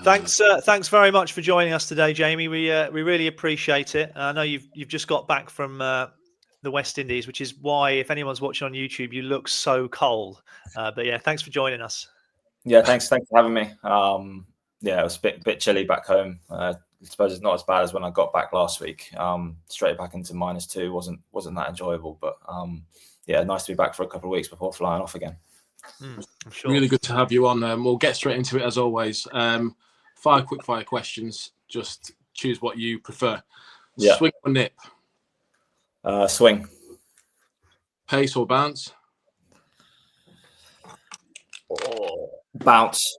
Thanks very much for joining us today, Jamie. We really appreciate it. I know you've just got back from the West Indies, which is why, if anyone's watching on YouTube, you look so cold. But yeah, thanks for joining us. Yeah, thanks for having me. Yeah, it was a bit chilly back home. I suppose it's not as bad as when I got back last week. Straight back into -2 wasn't that enjoyable, but yeah, nice to be back for a couple of weeks before flying off again. I'm sure. Really good to have you on. We'll get straight into it as always. 5 quick fire questions. Just choose what you prefer. Yeah. Swing or nip? Swing. Pace or bounce? Bounce.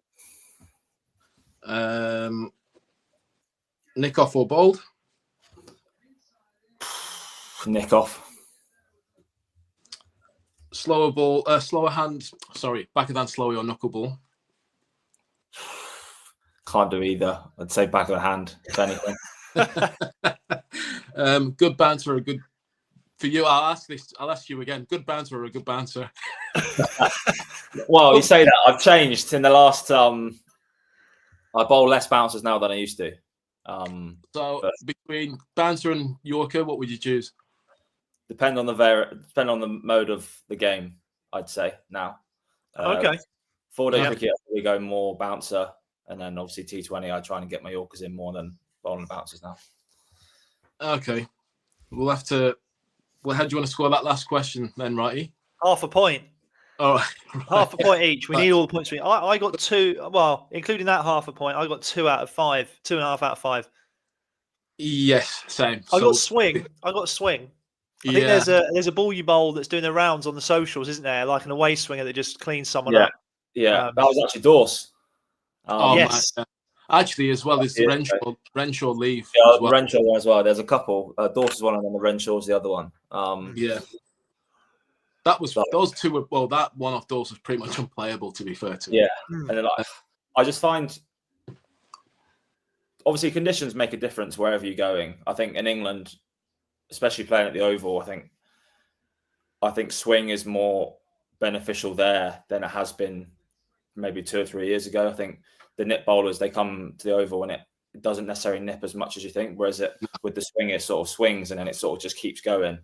Nick off or bowled? Nick off. Slower hand. Sorry, backhand slower or knuckleball? Can't do either. I'd say back of the hand, if anything. Good banter or good for you? I'll ask you again. Good banter or a good banter? Well, you say that. I've changed in the last. I bowl less bouncers now than I used to. Between banter and Yorker, what would you choose? Depend on the mode of the game, I'd say now. Okay. 4-day cricket, we go more bouncer, and then obviously T20, I try and get my Yorkers in more than bowling bouncers now. Okay, we'll have to. Well, how do you want to score that last question then, Righty? Half a point. All right. Half a point each. We need all the points. I got 2. Well, including that half a point, I got 2 out of 5. 2.5 out of 5. Yes, same. I got swing. I think there's a ball you bowl that's doing the rounds on the socials, isn't there? Like an away swinger that just cleans someone up. Yeah, that was actually Dorse. Yes. Actually, as well as the Renshaw leave. Yeah, as well. the Renshaw one as well. There's a couple. Dorse is one, and then the Renshaw's the other one. Yeah. That was those two were that one off Dorse was pretty much unplayable, to be fair to. Yeah, and then I just find obviously conditions make a difference wherever you're going. I think in England, especially playing at the Oval, I think swing is more beneficial there than it has been maybe 2 or 3 years ago. I think the nip bowlers, they come to the Oval and it doesn't necessarily nip as much as you think, whereas with the swing, it sort of swings and then it sort of just keeps going.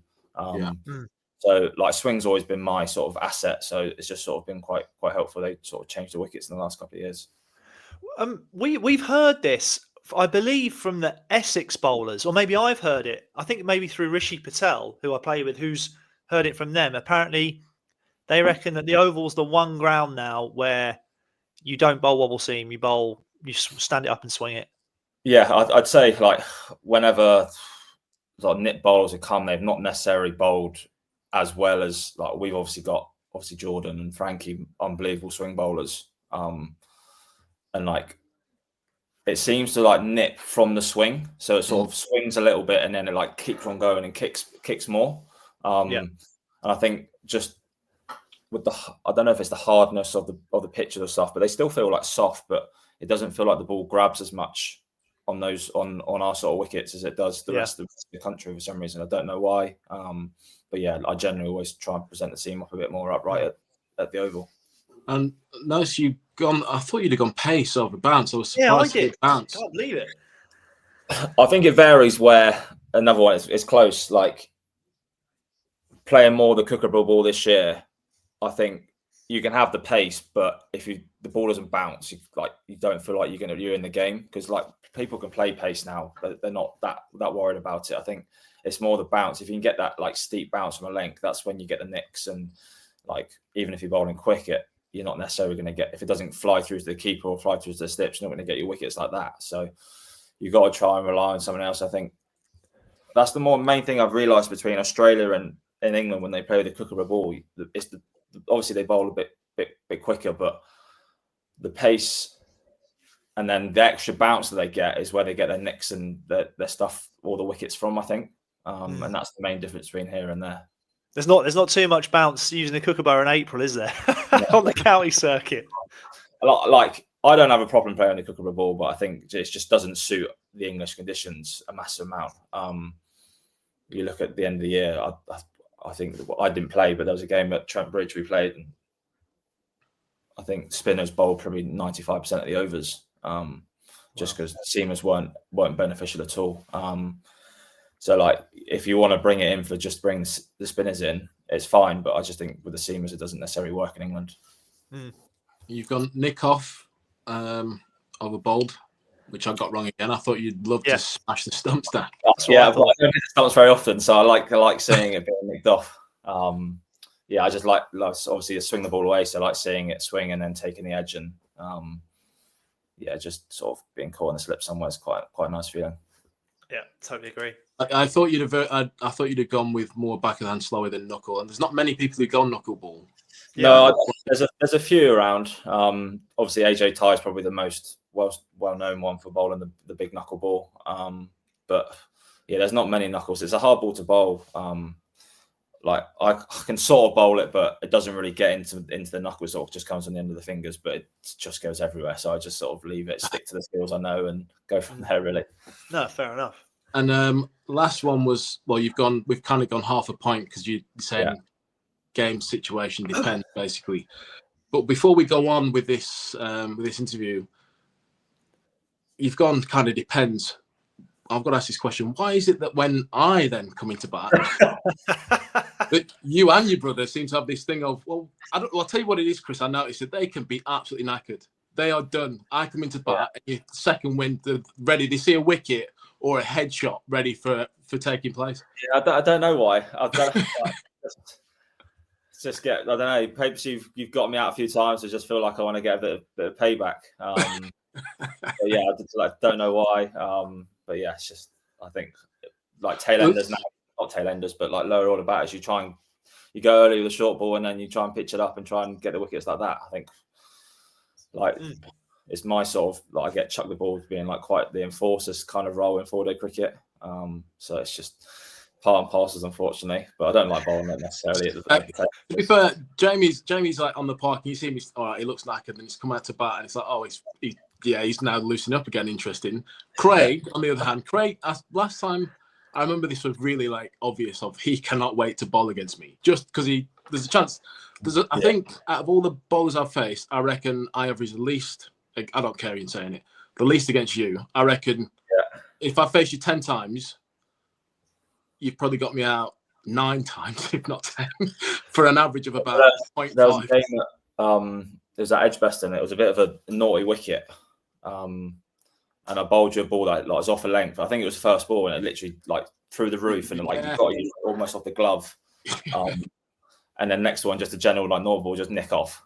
So like swing's always been my sort of asset. So it's just sort of been quite helpful. They sort of changed the wickets in the last couple of years. We've heard this, I believe, from the Essex bowlers, or maybe I've heard it. I think maybe through Rishi Patel, who I play with, who's heard it from them. Apparently, they reckon that the Oval's the one ground now where you don't bowl wobble seam, you stand it up and swing it. Yeah, I'd say like whenever like nip bowlers have come, they've not necessarily bowled as well as like we've obviously got Jordan and Frankie, unbelievable swing bowlers, and like it seems to like nip from the swing, so it sort of swings a little bit and then it like keeps on going and kicks more. And I think just with I don't know if it's the hardness of the pitch or stuff, but they still feel like soft, but it doesn't feel like the ball grabs as much on those on our sort of wickets as it does the rest of the country for some reason. I don't know why. But yeah, I generally always try and present the seam up a bit more upright at the Oval. And notice I thought you'd have gone pace over bounce. I was surprised. Yeah, I did. Bounce. Can't believe it. I think it varies where another one is close. Like playing more the Kookaburra ball this year, I think you can have the pace, but if the ball doesn't bounce, you don't feel like you're in the game, because like people can play pace now, but they're not that worried about it. I think it's more the bounce. If you can get that like steep bounce from a length, that's when you get the nicks. And like even if you're bowling quick, you're not necessarily going to get, if it doesn't fly through to the keeper or fly through to the slips, you're not going to get your wickets like that. So you've got to try and rely on someone else. I think that's the main thing I've realised between Australia and England when they play the Kookaburra ball. It's obviously they bowl a bit quicker, but the pace and then the extra bounce that they get is where they get their nicks and their stuff, all the wickets from, I think. And that's the main difference between here and there. There's not too much bounce using the Kookaburra in April, is there? On the county circuit. Like I don't have a problem playing the Kookaburra ball, but I think it just doesn't suit the English conditions a massive amount. You look at the end of the year, I think I didn't play, but there was a game at Trent Bridge we played, and I think spinners bowled probably 95% of the overs. just because the seamers weren't beneficial at all. So like if you want to bring it in for just bring the spinners in, it's fine. But I just think with the seamers, it doesn't necessarily work in England. You've gone nick off over bowled, which I got wrong again. I thought you'd love to smash the stumps down. Yeah, but I don't hit the stumps very often, so I like seeing it being nicked off. I just like obviously to swing the ball away, so I like seeing it swing and then taking the edge, and just sort of being caught in the slip somewhere is quite a nice feeling. Yeah, totally agree. I thought you'd have gone with more back of the hand slower than knuckle, and there's not many people who go knuckle ball. No, there's a few around. Obviously, AJ Ty is probably the most well known one for bowling the big knuckle ball. But yeah, there's not many knuckles. It's a hard ball to bowl. Like I can sort of bowl it, but it doesn't really get into the knuckles. Sort of just comes on the end of the fingers, but it just goes everywhere. So I just sort of leave it, stick to the skills I know, and go from there. Really. No, fair enough. And last one was we've kind of gone half a point because you're saying game situation depends basically. But before we go on with this interview, you've gone kind of depends. I've got to ask this question. Why is it that when I then come into bat, that you and your brother seem to have this thing of, I'll tell you what it is, Chris. I noticed that they can be absolutely knackered. They are done. I come into bat, and your second wind, they're ready. They see a wicket or a headshot ready for taking place. Yeah, I don't know why. I don't know. Perhaps you've got me out a few times. I just feel like I want to get a bit of payback. I don't know why. But yeah, it's just I think like tailenders now, not tailenders, but like lower order batters, you go early with a short ball and then you try and pitch it up and try and get the wickets like that. I think like it's my sort of like I get chucked the ball being like quite the enforcer's kind of role in 4-day cricket. So it's just part and parcel, unfortunately. But I don't like bowling it necessarily. To be fair, Jamie's like on the park and you see him, all right, he looks knackered, and he's come out to bat and it's like, oh, he's now loosening up again. Interesting. Craig, on the other hand, last time I remember this was really like obvious of he cannot wait to bowl against me just because there's a chance. I think out of all the bowlers I've faced, I reckon I average the least. I don't care in saying it. The least against you. I reckon if I face you 10 times, you've probably got me out 9 times, if not 10, for an average of about 0.5. There was a game that it was at Edgbaston. It was a bit of a naughty wicket. And I bowled you a ball that was off a length. I think it was the first ball, and it literally like through the roof, and like you got you almost off the glove. And then next one, just a general like normal ball, just nick off.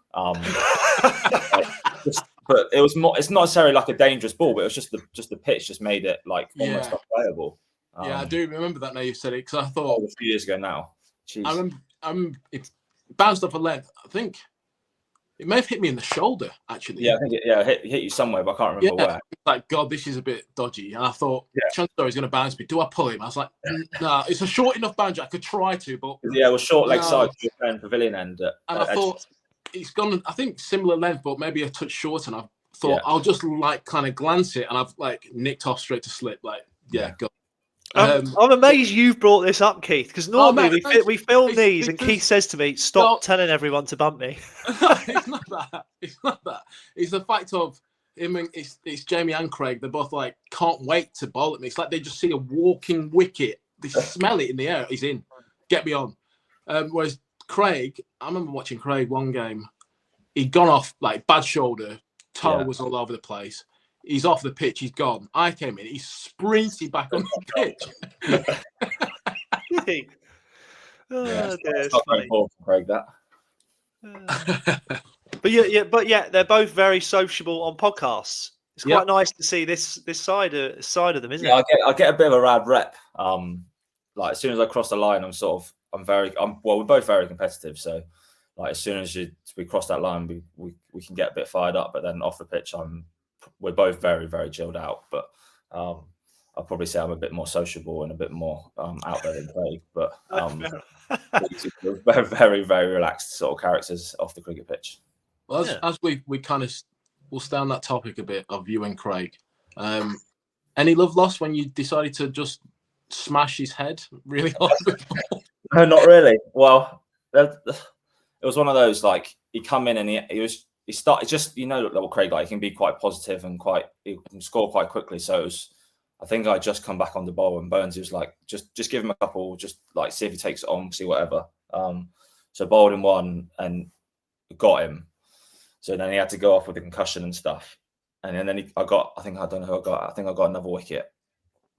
But it was it's not necessarily like a dangerous ball, but it was just the pitch just made it like almost unplayable. I do remember that now you've said it because I thought a few years ago now. Jeez. I remember it bounced off a length. I think it may have hit me in the shoulder, actually. Yeah, I think it hit you somewhere, but I can't remember where. Like, God, this is a bit dodgy. And I thought, chances are he's going to bounce me. Do I pull him? I was like, no, it's a short enough boundary. I could try to, but... Yeah, it was short leg side to your pavilion end. And I thought, it's gone, I think, similar length, but maybe a touch shorter. And I thought, I'll just, like, kind of glance it. And I've, like, nicked off straight to slip. Like, God. I'm amazed you've brought this up, Keith, because normally we film these and Keith says to me, stop telling everyone to bump me. It's not that. It's the fact of him and it's Jamie and Craig. They're both like, can't wait to bowl at me. It's like they just see a walking wicket. They smell it in the air. He's in. Get me on. Whereas Craig, I remember watching Craig one game. He'd gone off like bad shoulder. Toe was all over the place. He's off the pitch. He's gone. I came in. He sprinted back on the pitch. It's not very important, Craig. That. But they're both very sociable on podcasts. It's quite nice to see this side of them, isn't it? I get a bit of a rad rep. Like as soon as I cross the line, we're both very competitive. So like as soon as we cross that line, we can get a bit fired up. But then off the pitch, we're both very, very chilled out, but I'll probably say I'm a bit more sociable and a bit more out there than Craig. But we're very, very, very relaxed sort of characters off the cricket pitch. Well, as we kind of we'll stay on that topic a bit of you and Craig. Any love lost when you decided to just smash his head really hard? No, not really. Well, it was one of those like he come in and he was he started just, little Craig, like he can be quite positive and he can score quite quickly. So I think I just come back on the ball and Burns was like, just give him a couple, just like see if he takes it on, see whatever. So bowled him one and got him. So then he had to go off with a concussion and stuff. And then I don't know who I got. I think I got another wicket.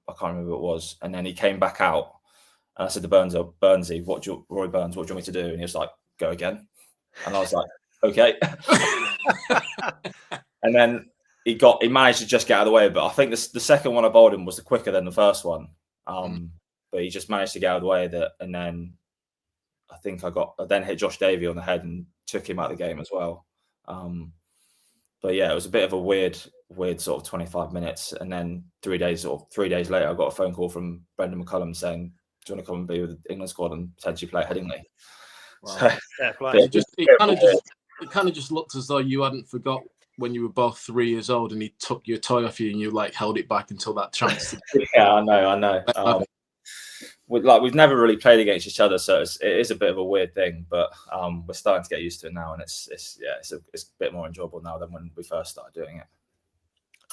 I can't remember who it was. And then he came back out. And I said to Burnsy, Roy Burns, what do you want me to do? And he was like, go again. And I was like, okay. And then he managed to just get out of the way. But I think the second one I bowled him was quicker than the first one. But he just managed to get out of the way of it. And then I think I then hit Josh Davey on the head and took him out of the game as well. But yeah, it was a bit of a weird sort of 25 minutes. And then 3 days later, I got a phone call from Brendan McCullum saying, do you want to come and be with the England squad and potentially play at Headingley? Wow. So, it kind of just looked as though you hadn't forgot when you were both 3 years old and he took your toy off you and you like held it back until that chance. Yeah, I know. We've never really played against each other, so it is a bit of a weird thing, but we're starting to get used to it now, and it's a bit more enjoyable now than when we first started doing it.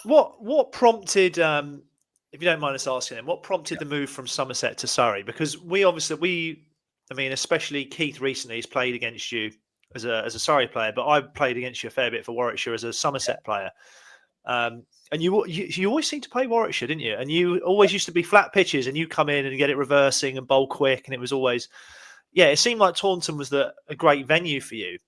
What prompted, if you don't mind us asking him, what prompted the move from Somerset to Surrey? Because especially Keith recently has played against you as a Surrey player, but I played against you a fair bit for Warwickshire as a Somerset player. And you always seem to play Warwickshire, didn't you? And you always used to be flat pitches, and you come in and get it reversing and bowl quick, and it was always, it seemed like Taunton was a great venue for you.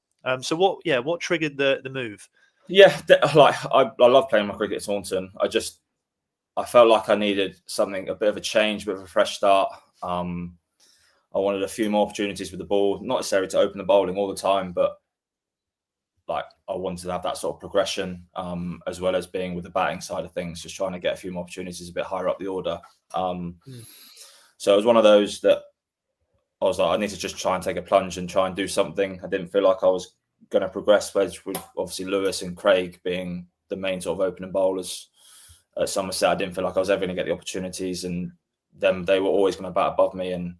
So what triggered the move? Yeah, I love playing my cricket at Taunton. I felt like I needed something, a bit of a change, a bit of a fresh start. I wanted a few more opportunities with the ball, not necessarily to open the bowling all the time, but like I wanted to have that sort of progression, as well as being with the batting side of things, just trying to get a few more opportunities a bit higher up the order. So it was one of those that I was like, I need to just try and take a plunge and try and do something. I didn't feel like I was going to progress, with obviously Lewis and Craig being the main sort of opening bowlers at Somerset. I didn't feel like I was ever going to get the opportunities, and they were always going to bat above me in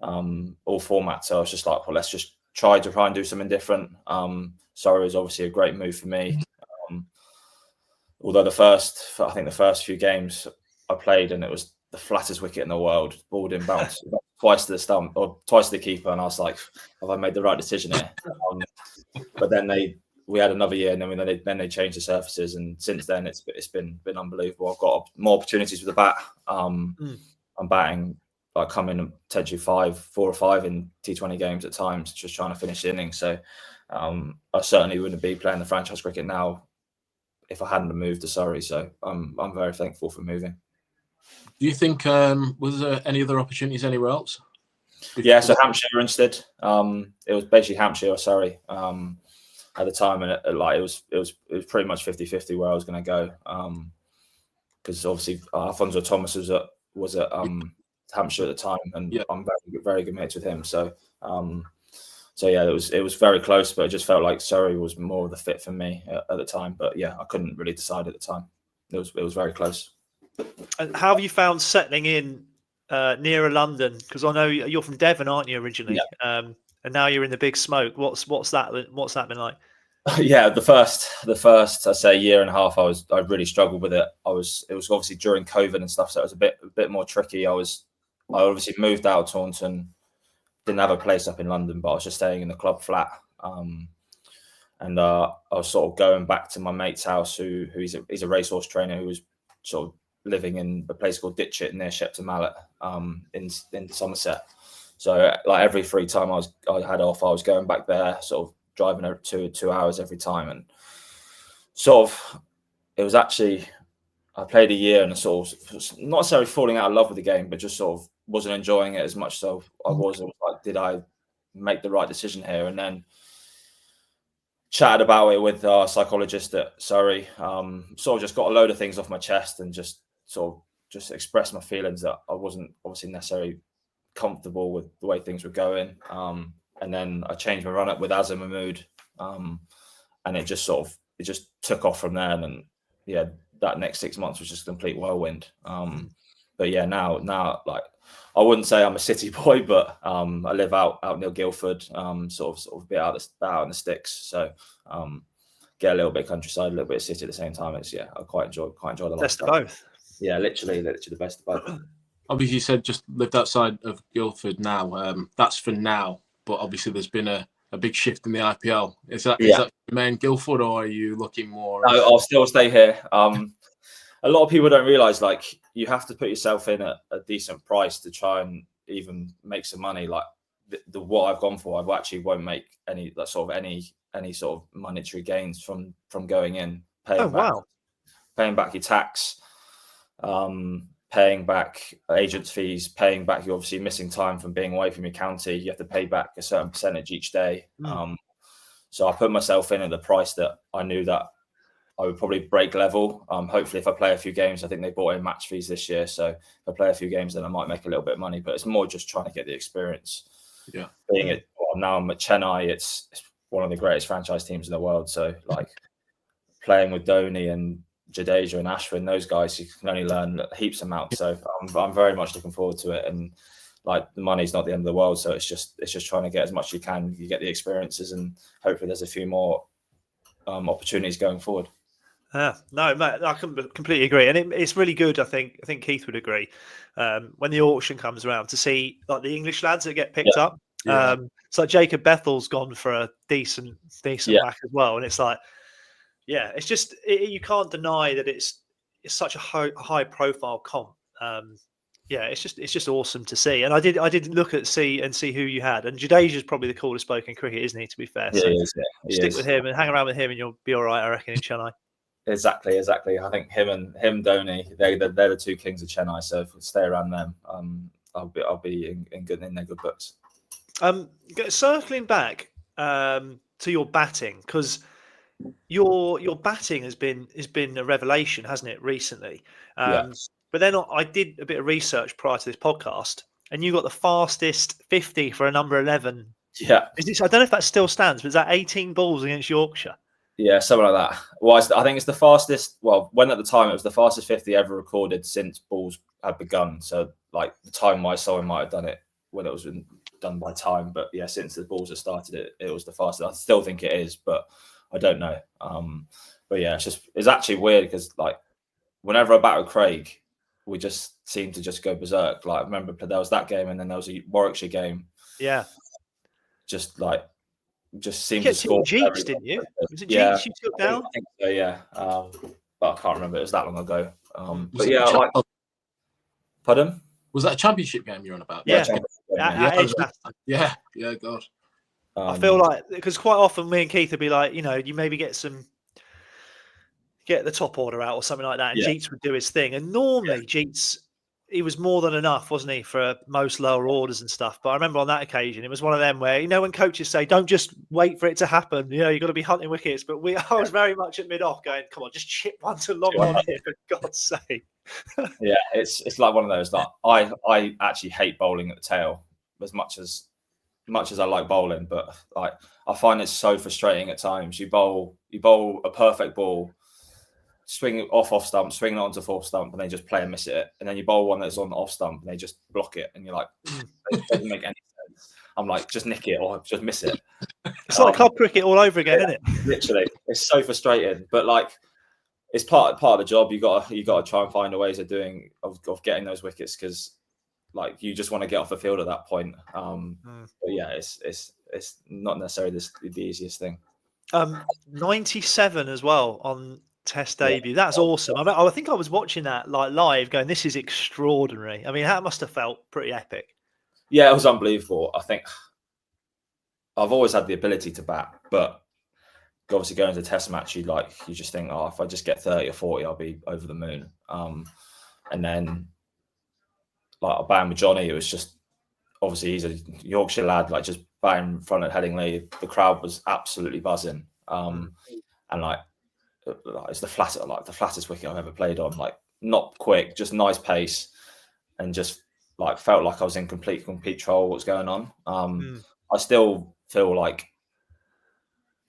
all formats. So I was just like, well, let's just try and do something different. Surrey was obviously a great move for me. Although the first few games I played, and it was the flattest wicket in the world, balled in bounce twice to the stump or twice to the keeper, and I was like, have I made the right decision here? But then we had another year, and then they changed the surfaces, and since then it's been unbelievable. I've got more opportunities with the bat. I'm batting like coming and potentially 4 or 5 in T20 games at times, just trying to finish the innings. So I certainly wouldn't be playing the franchise cricket now if I hadn't moved to Surrey. So I'm very thankful for moving. Do you think was there any other opportunities anywhere else? Yeah, so Hampshire instead. It was basically Hampshire or Surrey at the time, and it was pretty much 50-50 where I was going to go, because obviously Alfonso Thomas was at Hampshire at the time, and I'm very, very good mates with him. So yeah, it was very close, but it just felt like Surrey was more of the fit for me at the time. But yeah, I couldn't really decide at the time. It was very close. And how have you found settling in nearer London? Because I know you're from Devon, aren't you, originally? Yeah. And now you're in the big smoke. What's that been like? Yeah, the first I say year and a half, I really struggled with it. It was obviously during COVID and stuff, so it was a bit more tricky. I obviously moved out of Taunton, didn't have a place up in London, but I was just staying in the club flat. And I was sort of going back to my mate's house, he's a racehorse trainer who was sort of living in a place called Ditchit near Shepton Mallet, in Somerset. So like every free time I had off, I was going back there, sort of driving over 2 hours every time, and sort of it was actually, I played a year and sort of not necessarily falling out of love with the game, but just sort of wasn't enjoying it as much. So I was like, did I make the right decision here? And then chatted about it with our psychologist at Surrey. Sort of just got a load of things off my chest and just expressed my feelings that I wasn't obviously necessarily comfortable with the way things were going. And then I changed my run up with Azam Mahmood, and it just took off from there. And then, yeah, that next 6 months was just a complete whirlwind. But yeah, now like I wouldn't say I'm a city boy, but I live out near Guildford, sort of a bit out in the sticks. So get a little bit of countryside, a little bit of city at the same time. It's I quite enjoy the Best of lifestyle. both. Yeah, literally the best of both. Obviously, you said just lived outside of Guildford now. That's for now, but obviously there's been a big shift in the IPL. Is that remain Guildford, or are you looking more? No, I'll still stay here. A lot of people don't realise, like, you have to put yourself in at a decent price to try and even make some money. Like the what I've gone for, I actually won't make any sort of monetary gains from going in, paying back your tax, paying back agents' fees, paying back you're obviously missing time from being away from your county. You have to pay back a certain percentage each day. So I put myself in at the price that I knew that I would probably break level. Hopefully, if I play a few games, I think they brought in match fees this year. So if I play a few games, then I might make a little bit of money. But it's more just trying to get the experience. Yeah. Now I'm at Chennai. It's one of the greatest franchise teams in the world. So like playing with Dhoni and Jadeja and Ashwin, those guys, you can only learn heaps amounts. So I'm very much looking forward to it. And like the money's not the end of the world. So it's just trying to get as much as you can. You get the experiences, and hopefully there's a few more opportunities going forward. No, mate, I completely agree, and it's really good. I think Keith would agree. When the auction comes around, to see like the English lads that get picked up. So like Jacob Bethel's gone for a decent whack as well, and it's like, it's just you can't deny that it's such a high profile comp. It's just awesome to see. And I did look at see who you had, and Jadeja's probably the coolest bloke in cricket, isn't he? To be fair, he stick with him and hang around with him, and you'll be all right, I reckon, in Chennai. Exactly. I think him Dhoni, they're the two kings of Chennai. So if we stay around them, I'll be in their good books. Circling back to your batting, because your batting has been a revelation, hasn't it, recently? But then I did a bit of research prior to this podcast, and you got the fastest 50 for a number 11. Yeah. I don't know if that still stands, but is that 18 balls against Yorkshire? Yeah, something like that. Well, I think it's the fastest. Well, when at the time it was the fastest 50 ever recorded since balls had begun. So, like the time-wise, someone might have done it when it was done by time. But yeah, since the balls have started, it was the fastest. I still think it is, but I don't know. But yeah, it's actually weird because like whenever I bat with Craig, we just seem to just go berserk. Like I remember there was that game, and then there was a Warwickshire game. Yeah. Just seemed to score. Jeeps, didn't you? Was it Jeeps you took down? I think so, yeah. But I can't remember. It was that long ago. But yeah, pardon? Was that a championship game you're on about? Yeah. Yeah, God. I feel like, because quite often me and Keith would be like, you maybe get the top order out or something like that, and Jeets would do his thing. And normally Jeets, he was more than enough, wasn't he, for most lower orders and stuff. But I remember on that occasion, it was one of them where, when coaches say, don't just wait for it to happen, you've got to be hunting wickets. But I was very much at mid-off going, come on, just chip one to long on here, for God's sake. Yeah, it's like one of those, like, I actually hate bowling at the tail as much as I like bowling. But like, I find it so frustrating at times. You bowl a perfect ball, swing it off stump, swing it onto fourth stump, and they just play and miss it. And then you bowl one that's on the off stump, and they just block it. And you're like, it doesn't make any sense. I'm like, just nick it or just miss it. It's like club cricket all over again, isn't it? Literally, it's so frustrating. But like, it's part of the job. You got to try and find ways of getting those wickets, because like you just want to get off the field at that point. But yeah, it's not necessarily the easiest thing. 97 as well on Test debut. That's awesome. I think I was watching that like live, going, "This is extraordinary." I mean, that must have felt pretty epic. Yeah, it was unbelievable. I think I've always had the ability to bat, but obviously going to a Test match, you just think, if I just get 30 or 40, I'll be over the moon. And then like I batting with Johnny, it was just obviously he's a Yorkshire lad, like just batting in front at Headingley. The crowd was absolutely buzzing, and like. It's the flattest wicket I've ever played on. Like not quick, just nice pace, and just like felt like I was in complete control of what's going on. I still feel like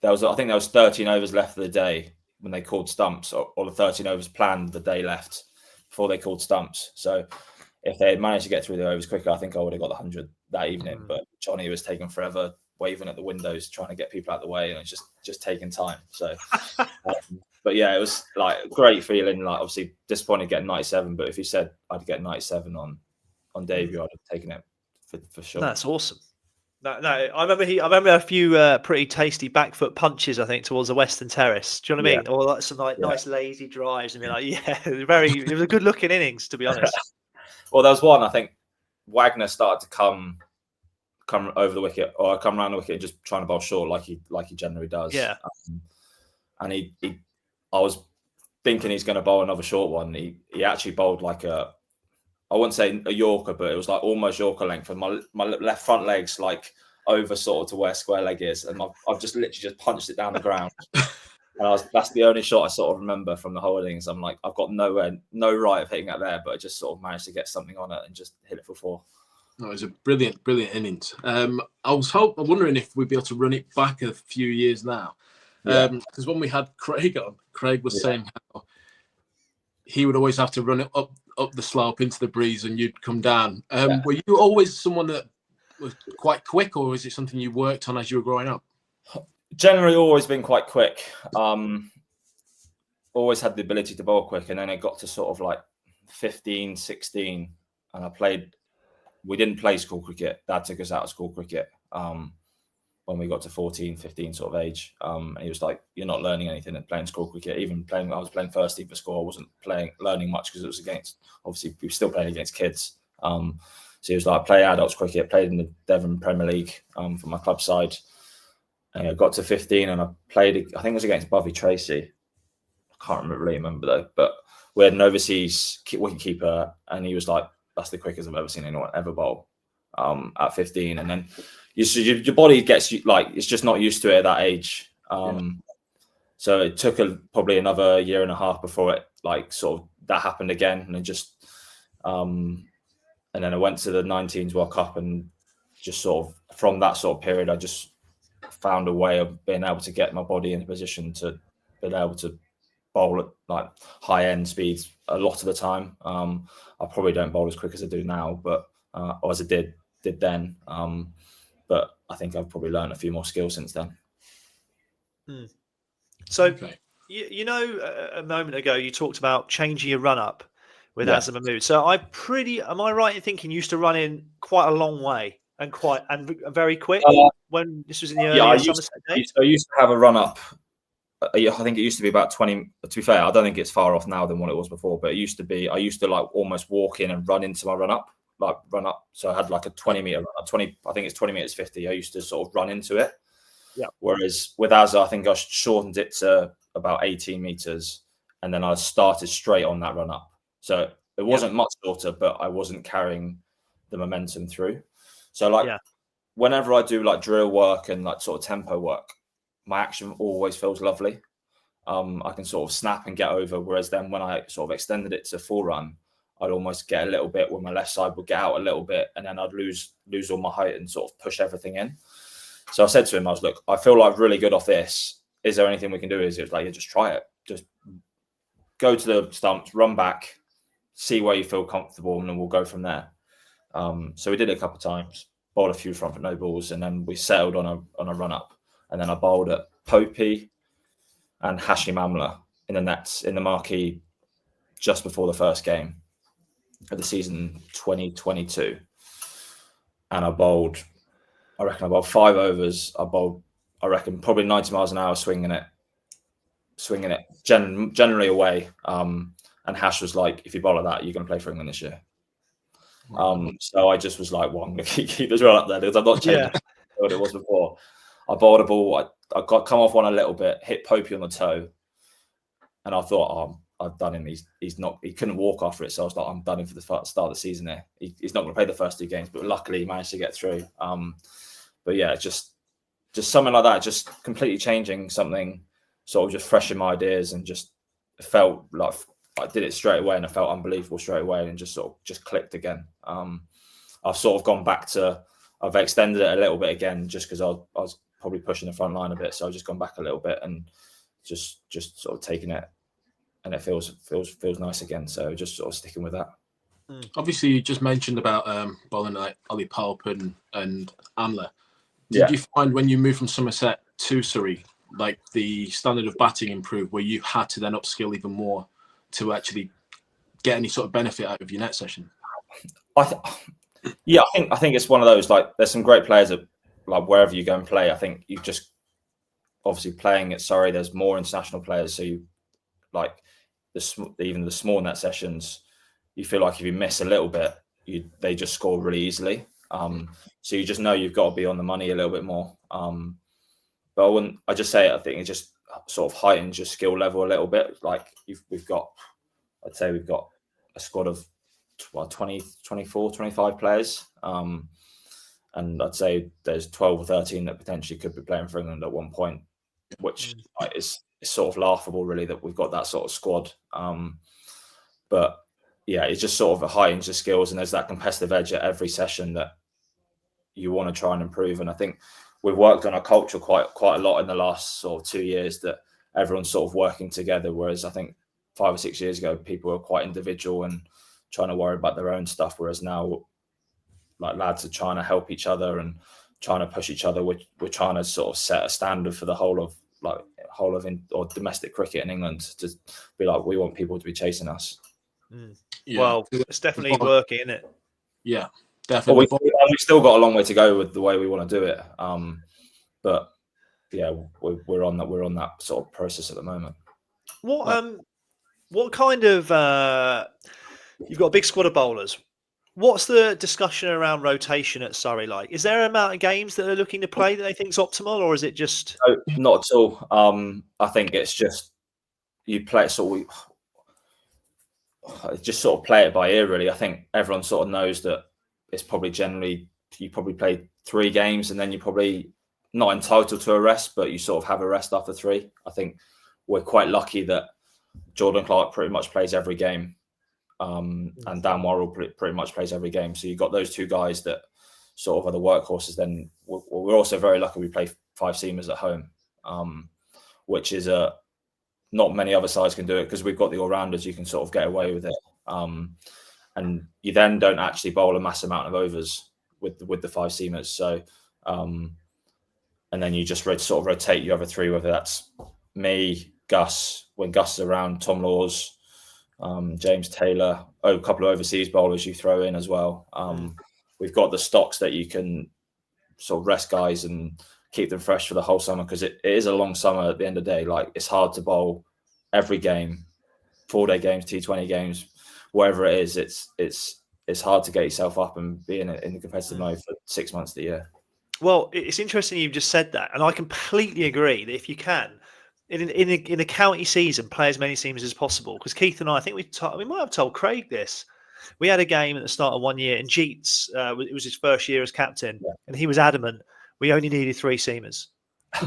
I think there was 13 overs left of the day when they called stumps, or the 13 overs planned the day left before they called stumps. So if they had managed to get through the overs quicker, I think I would have got the 100 that evening. But Johnny was taking forever waving at the windows, trying to get people out of the way, and it's just taking time. So, but yeah, it was like a great feeling. Like obviously disappointed getting 97, but if you said I'd get 97 on debut, I'd have taken it for sure. That's awesome. No, I remember a few pretty tasty back foot punches, I think, towards the Western Terrace. Do you know what I mean? Or like some nice lazy drives. I mean, like, it was a good looking innings, to be honest. Well, there was one, I think Wagner started to come over the wicket or come around the wicket, just trying to bowl short like he generally does. Yeah. And I was thinking he's going to bowl another short one. He actually bowled like I wouldn't say a Yorker, but it was like almost Yorker length, and my left front leg's like over sort of to where square leg is, and I've just literally just punched it down the ground. And that's the only shot I sort of remember from the whole innings. I'm like, I've got no right of hitting that there, but I just sort of managed to get something on it and just hit it for 4. No, it was a brilliant innings. I was wondering if we'd be able to run it back a few years now, because when we had Craig on, Craig was saying how he would always have to run it up the slope into the breeze, and you'd come down. Were you always someone that was quite quick, or was it something you worked on as you were growing up? Generally, always been quite quick. Always had the ability to bowl quick, and then it got to sort of like 15, 16, and we didn't play school cricket. Dad took us out of school cricket when we got to 14, 15 sort of age. And he was like, you're not learning anything at playing school cricket. I was playing first team for school. I wasn't learning much because it was obviously we were still playing against kids. So he was like, play adults cricket, played in the Devon Premier League for my club side. And I got to 15 and I played, I think it was against Bovey Tracy. I can't really remember though, but we had an overseas wicketkeeper, and he was like, that's the quickest I've ever seen anyone ever bowl at 15. And then your body gets like, it's just not used to it at that age. So it took probably another year and a half before it like sort of that happened again. And it just, and then I went to the 19s World Cup, and just sort of from that sort of period, I just found a way of being able to get my body in a position to be able to bowl at like high end speeds a lot of the time. I probably don't bowl as quick as I do now, but or as I did then. But I think I've probably learned a few more skills since then. So, you know, a moment ago you talked about changing your run up with Azam Mahmood. So am I right in thinking you used to run in quite a long way and very quick when this was in the early Somerset days? I used to have a run up. I think it used to be about 20. To be fair, I don't think it's far off now than what it was before. But it used to be. I used to like almost walk in and run into my run up. So I had like a 20-meter run up. 20. I think it's 20 meters 50. I used to sort of run into it. Yeah. Whereas with Azza, I think I shortened it to about 18 meters, and then I started straight on that run up. So it wasn't much shorter, but I wasn't carrying the momentum through. So whenever I do like drill work and like sort of tempo work, my action always feels lovely. I can sort of snap and get over. Whereas then when I sort of extended it to full run, I'd almost get a little bit where my left side would get out a little bit, and then I'd lose all my height and sort of push everything in. So I said to him, I was, look, I feel like really good off this. Is there anything we can do? Is it like, just try it. Just go to the stumps, run back, see where you feel comfortable, and then we'll go from there. So we did it a couple of times, bowled a few front foot no balls, and then we settled on a run up. And then I bowled at Popey and Hashim Amla in the nets in the marquee just before the first game of the season 2022. And I reckon I bowled 5 overs. I reckon probably 90 miles an hour swinging it generally away. And Hash was like, if you bowl like that, you're going to play for England this year. So I just was like, well, I'm going to keep this right up there because I'm not changing what it was before. I bowled a ball. I got come off one a little bit, hit Popey on the toe, and I thought, I've done him. He couldn't walk after it, so I was like, I'm done him for the start of the season here. He's not going to play the first 2 games, but luckily he managed to get through. But yeah, just something like that, just completely changing something, sort of just fresh in my ideas, and just felt like I did it straight away, and I felt unbelievable straight away, and just sort of just clicked again. I've sort of gone back I've extended it a little bit again, just because I was probably pushing the front line a bit, so I've just gone back a little bit and just sort of taking it, and it feels nice again. So just sort of sticking with that. Obviously, you just mentioned about bowling like Ollie Pope and Amla. Did you find when you moved from Somerset to Surrey, like the standard of batting improved, where you had to then upskill even more to actually get any sort of benefit out of your net session? I think it's one of those, like, there's some great players at, like, wherever you go and play. I think you just obviously playing at Surrey, there's more international players, so you like even the small net sessions, you feel like if you miss a little bit, they just score really easily. So you just know you've got to be on the money a little bit more. But I just say, I think it just sort of heightens your skill level a little bit. Like we've got a squad of 20, 24, 25 players. And I'd say there's 12 or 13 that potentially could be playing for England at one point, which is sort of laughable, really, that we've got that sort of squad. But yeah, it's just sort of heightens your skills, and there's that competitive edge at every session that you want to try and improve. And I think we've worked on our culture quite a lot in the last sort of 2 years, that everyone's sort of working together. Whereas I think 5 or 6 years ago, people were quite individual and trying to worry about their own stuff. Whereas now, like, lads are trying to help each other and trying to push each other. We're trying to sort of set a standard for the whole of domestic cricket in England, to be like, we want people to be chasing us. Yeah. Well, it's definitely working, isn't it? Yeah, definitely. Well, we've still got a long way to go with the way we want to do it. But yeah, we're on that sort of process at the moment. What kind of you've got a big squad of bowlers. What's the discussion around rotation at Surrey like? Is there an amount of games that they're looking to play that they think is optimal, or is it just? No, not at all. I think it's just you play just sort of play it by ear, really. I think everyone sort of knows that it's probably generally you probably play 3 games and then you're probably not entitled to a rest, but you sort of have a rest after 3. I think we're quite lucky that Jordan Clark pretty much plays every game. And Dan Worral pretty much plays every game. So you've got those 2 guys that sort of are the workhorses. Then we're also very lucky we play 5 seamers at home, which is not many other sides can do it, because we've got the all-rounders. You can sort of get away with it. And you then don't actually bowl a mass amount of overs with the 5 seamers. So, and then you just sort of rotate your other 3, whether that's me, Gus, when Gus is around, Tom Laws, James Taylor, a couple of overseas bowlers you throw in as well. We've got the stocks that you can sort of rest guys and keep them fresh for the whole summer, because it is a long summer at the end of the day. Like, it's hard to bowl every game, 4-day games, T20 games, wherever it is. It's hard to get yourself up and be in the competitive mode for 6 months of the year. Well, it's interesting you've just said that, and I completely agree that if you can, in a county season, play as many seamers as possible. Because Keith and I think we might have told Craig this. We had a game at the start of one year, and Jeets, it was his first year as captain, and he was adamant we only needed 3 seamers.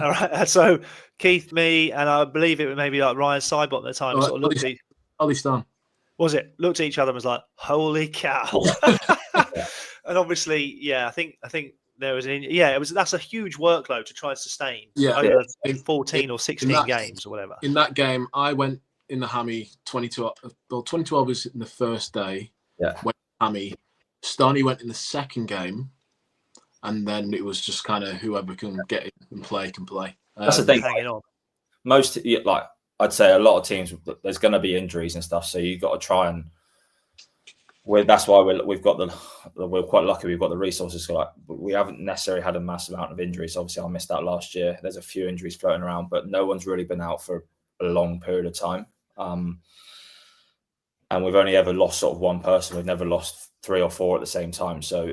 All right, so Keith, me, and I believe it was maybe like Ryan Sidebottom at the time, sort of looked at Ollie Stone. Was it? Looked at each other and was like, "Holy cow!" And obviously, I think there was that's a huge workload to try and sustain over 14 or 16 games or whatever. In that game, I went in the hammy 2012. Well, 2012 was in the first day. Yeah. Went hammy. Stoney went in the second game, and then it was just kind of whoever can get in and play can play. That's the thing. Hanging on. Most, like, I'd say a lot of teams, there's going to be injuries and stuff, so you've got to try and. That's why we're quite lucky. We've got the resources. So, like, we haven't necessarily had a massive amount of injuries. Obviously, I missed out last year. There's a few injuries floating around, but no one's really been out for a long period of time. And we've only ever lost sort of one person. We've never lost 3 or 4 at the same time. So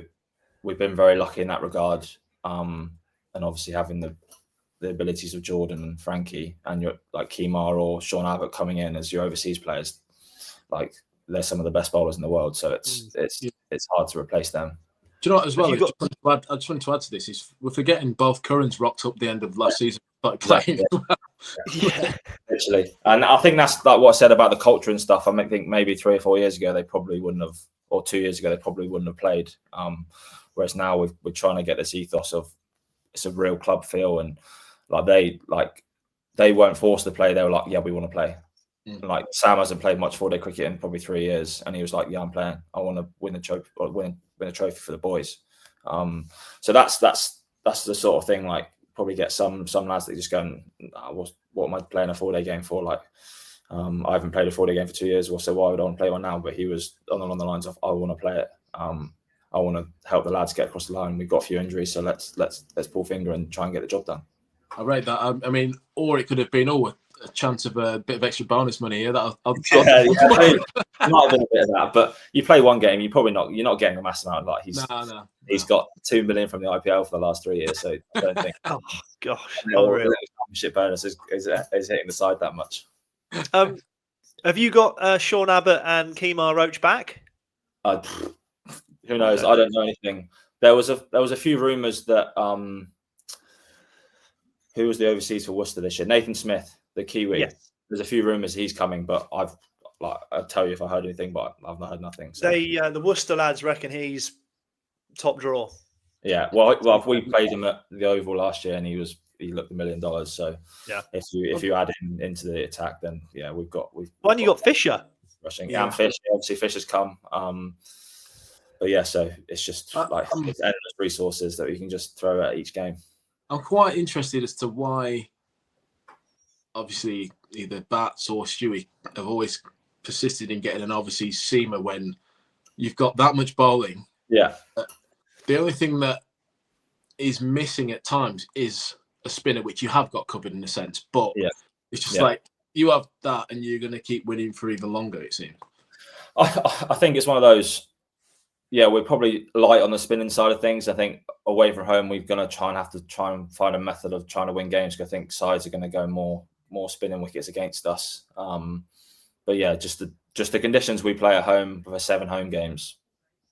we've been very lucky in that regard. And obviously having the abilities of Jordan and Frankie and your like Kemar or Sean Abbott coming in as your overseas players, like, they're some of the best bowlers in the world. So it's hard to replace them. Do you know what, as well? I just wanted to add to this is we're forgetting both Currans rocked up the end of last season. Playing. Yeah, literally. And I think that's like what I said about the culture and stuff. I think maybe 3 or 4 years ago they probably wouldn't have, or 2 years ago they probably wouldn't have played. Whereas now we're trying to get this ethos of it's a real club feel, and they weren't forced to play. They were like, yeah, we want to play. Like, Sam hasn't played much 4-day cricket in probably 3 years, and he was like, yeah, I'm playing. I want to win a trophy, or win a trophy for the boys. So that's that's the sort of thing. Like, probably get some lads that just go, what am I playing a 4-day game for? Like, I haven't played a 4-day game for 2 years, so why would I want to play one now? But he was along the lines of, I want to play it. I want to help the lads get across the line. We've got a few injuries, so let's pull finger and try and get the job done. I rate that. I mean, or it could have been a chance of a bit of extra bonus money here. Might have been a bit of that, but you play one game, you're not getting a massive amount. Like he's got 2 million from the IPL for the last 3 years, so I don't think. Oh gosh, championship bonus is hitting the side that much. Have you got Sean Abbott and Kemar Roach back? Who knows? I don't know anything. There was a few rumours that who was the overseas for Worcester this year? Nathan Smith, the Kiwi. Yes. There's a few rumours he's coming, but I'll tell you if I heard anything, but I've not heard nothing. So. The Worcester lads reckon he's top draw. Yeah, well, we played him at the Oval last year, and he looked $1 million. So yeah, if you add him into the attack, then yeah, we've got. When you got Fisher rushing, yeah, and Fisher. Obviously, Fisher's come. But yeah, so it's just it's endless resources that we can just throw at each game. I'm quite interested as to why, obviously, either Bats or Stewie have always persisted in getting an overseas seamer when you've got that much bowling. Yeah. The only thing that is missing at times is a spinner, which you have got covered in a sense. But it's just like you have that and you're going to keep winning for even longer, it seems. I think it's one of those. Yeah, we're probably light on the spinning side of things. I think away from home, we're going to try and find a method of trying to win games. Because I think sides are going to go more spinning wickets against us. But yeah, just the conditions we play at home for 7 home games,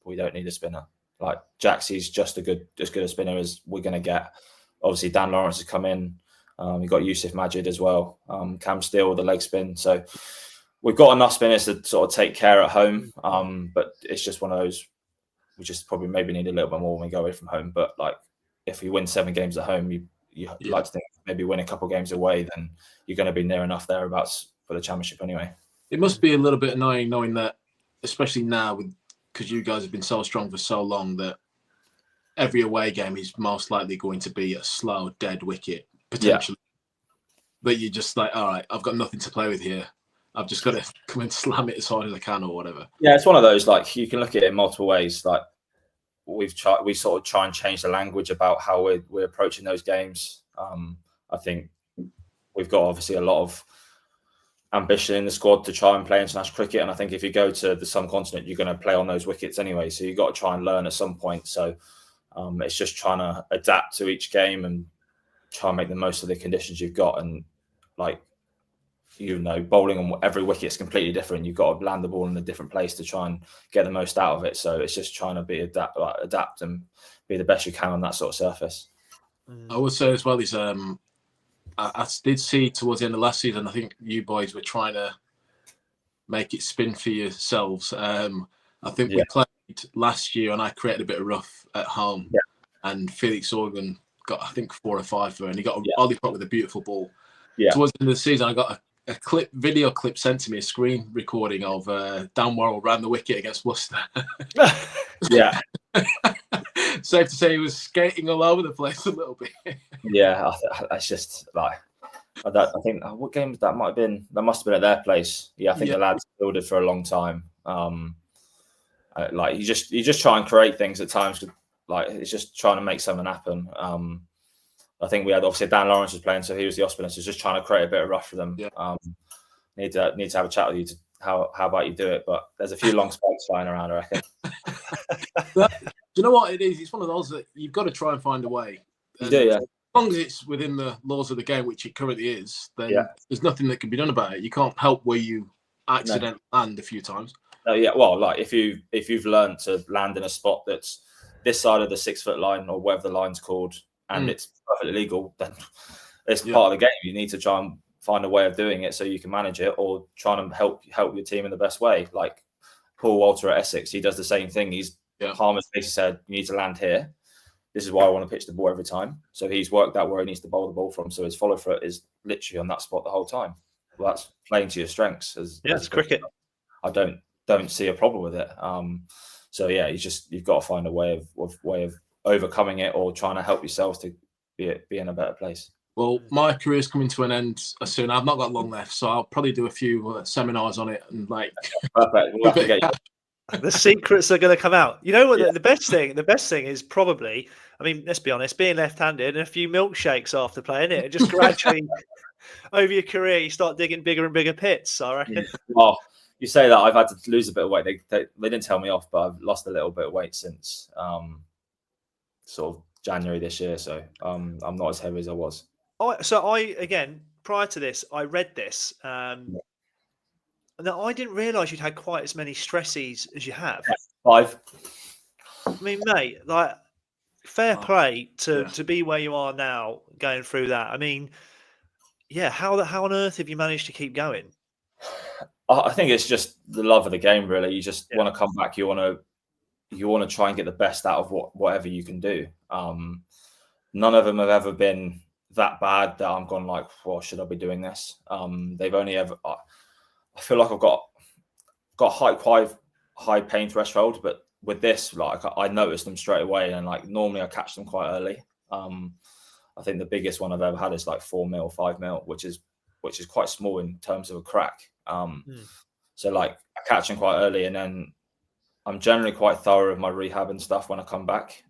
we don't need a spinner. Like Jaxie's just as good a spinner as we're going to get. Obviously, Dan Lawrence has come in. You've got Yusuf Majid as well. Cam Steele with the leg spin. So we've got enough spinners to sort of take care at home. But it's just one of those. We just probably maybe need a little bit more when we go away from home. But like, if you win 7 games at home, you like to think maybe win a couple of games away, then you're going to be near enough thereabouts for the championship anyway. It must be a little bit annoying knowing that, especially now, because you guys have been so strong for so long, that every away game is most likely going to be a slow, dead wicket, potentially. But you're just like, all right, I've got nothing to play with here. I've just got to come and slam it as hard as I can or whatever. Yeah, it's one of those, like, you can look at it in multiple ways. Like, we sort of try and change the language about how we're approaching those games. I think we've got obviously a lot of ambition in the squad to try and play international cricket, and I think if you go to the subcontinent, you're going to play on those wickets anyway. So you've got to try and learn at some point. So it's just trying to adapt to each game and try and make the most of the conditions you've got. And like, bowling on every wicket is completely different. You've got to land the ball in a different place to try and get the most out of it. So it's just trying to adapt and be the best you can on that sort of surface. I would say as well is I did see towards the end of last season, I think you boys were trying to make it spin for yourselves. I think we played last year and I created a bit of rough at home, and Felix Organ got, I think, 4 or 5 for her, and he got a lollipop with a beautiful ball. Towards the end of the season, I got a video clip sent to me, a screen recording of Dan Worral ran the wicket against Worcester. Safe to say he was skating all over the place a little bit. That's just like, I think what game that might have been. That must have been at their place. I think the lads builded for a long time. Like you just try and create things at times. Like it's just trying to make something happen. I think we had obviously Dan Lawrence was playing, so he was the off spinner. So just trying to create a bit of rush for them. Need to have a chat with you to how about you do it. But there's a few long spikes flying around, I reckon. Do you know what it is? It's one of those that you've got to try and find a way. You do, as long as it's within the laws of the game, which it currently is, then there's nothing that can be done about it. You can't help where you accidentally land a few times. Well, like if you've learned to land in a spot that's this side of the 6 foot line or whatever the line's called, and it's perfectly legal, then it's part of the game. You need to try and find a way of doing it so you can manage it, or trying to help your team in the best way. Like Paul Walter at Essex, he does the same thing. Harmer's basically said, you need to land here. This is why I want to pitch the ball every time. So he's worked out where he needs to bowl the ball from. So his follow foot is literally on that spot the whole time. Well, that's playing to your strengths. It's cricket. I don't see a problem with it. So you've got to find a way of overcoming it or trying to help yourselves to be in a better place. Well, my career's coming to an end soon. I've not got long left, so I'll probably do a few seminars on it and like. Perfect. We'll have to get the secrets are going to come out. You know what? Yeah. The best thing is probably, I mean, let's be honest, being left-handed and a few milkshakes after playing it, just gradually over your career, you start digging bigger and bigger pits, I reckon. Well, you say that I've had to lose a bit of weight. They didn't tell me off, but I've lost a little bit of weight since sort of January this year. So I'm not as heavy as I was. Again, prior to this, I read this. Now, I didn't realise you'd had quite as many stressies as you have. 5. I mean, mate, like, fair play to be where you are now, going through that. I mean, yeah, how on earth have you managed to keep going? I think it's just the love of the game, really. You just want to come back. You want to try and get the best out of whatever you can do. None of them have ever been that bad that I'm gone like, well, should I be doing this? They've only ever. I feel like I've got quite high pain threshold, but with this, like I noticed them straight away, and like normally I catch them quite early. I think the biggest one I've ever had is like 4 mil, 5 mil, which is quite small in terms of a crack. So like I catch them quite early, and then I'm generally quite thorough with my rehab and stuff when I come back.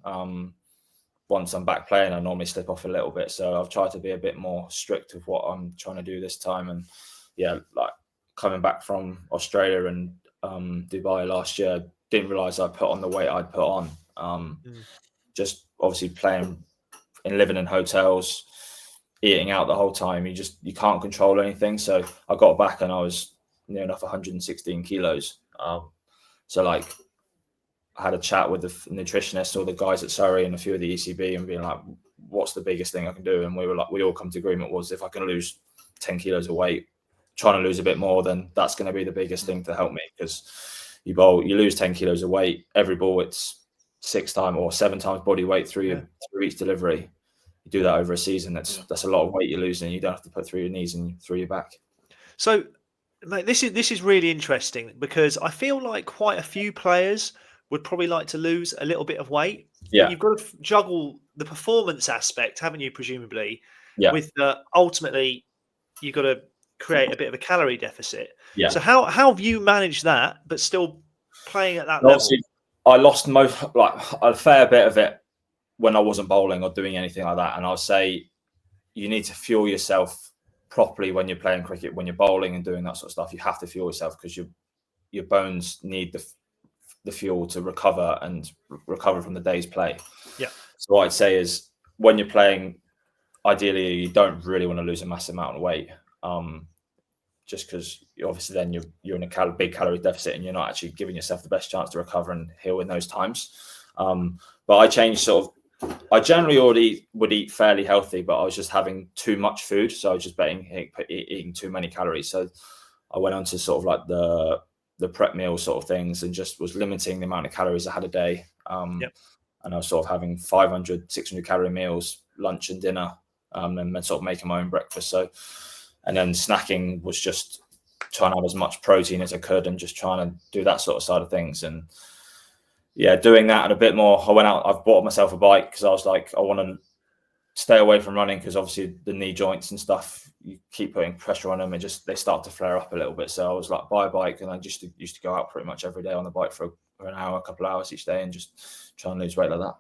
Once I'm back playing, I normally slip off a little bit. So I've tried to be a bit more strict with what I'm trying to do this time. And yeah, like coming back from Australia and Dubai last year, didn't realise I put on the weight I'd put on. Just obviously playing and living in hotels, eating out the whole time. You can't control anything. So I got back and I was near enough 116 kilos. So like I had a chat with the nutritionist or the guys at Surrey and a few of the ECB and being like, what's the biggest thing I can do? And we all come to agreement was if I can lose 10 kilos of weight, trying to lose a bit more, then that's going to be the biggest thing to help me, because you lose 10 kilos of weight, every ball it's 6 times or 7 times body weight through each delivery. You do that over a season, that's a lot of weight you're losing. You don't have to put through your knees and through your back. So, mate, this is really interesting, because I feel like quite a few players would probably like to lose a little bit of weight. Yeah, but you've got to juggle the performance aspect, haven't you? Presumably, yeah. With ultimately, you've got to create a bit of a calorie deficit. Yeah. So how have you managed that, but still playing at that Obviously, level? I lost a fair bit of it when I wasn't bowling or doing anything like that. And I'll say you need to fuel yourself properly when you're playing cricket. When you're bowling and doing that sort of stuff, you have to fuel yourself, because your bones need the fuel to recover from the day's play. Yeah. So what I'd say is when you're playing, ideally you don't really want to lose a massive amount of weight. Just because obviously then you're in a big calorie deficit and you're not actually giving yourself the best chance to recover and heal in those times. But I changed I generally already would eat fairly healthy, but I was just having too much food. So I was just eating too many calories. So I went on to sort of like the prep meal sort of things and just was limiting the amount of calories I had a day. And I was sort of having 500, 600 calorie meals, lunch and dinner, and then sort of making my own breakfast. So, and then snacking was just trying to have as much protein as I could and just trying to do that sort of side of things. And yeah, doing that and a bit more. I went out, I've bought myself a bike because I was like, I want to stay away from running, because obviously the knee joints and stuff, you keep putting pressure on them and they start to flare up a little bit. So I was like, buy a bike. And I just used to go out pretty much every day on the bike for an hour, a couple of hours each day and just try and lose weight like that.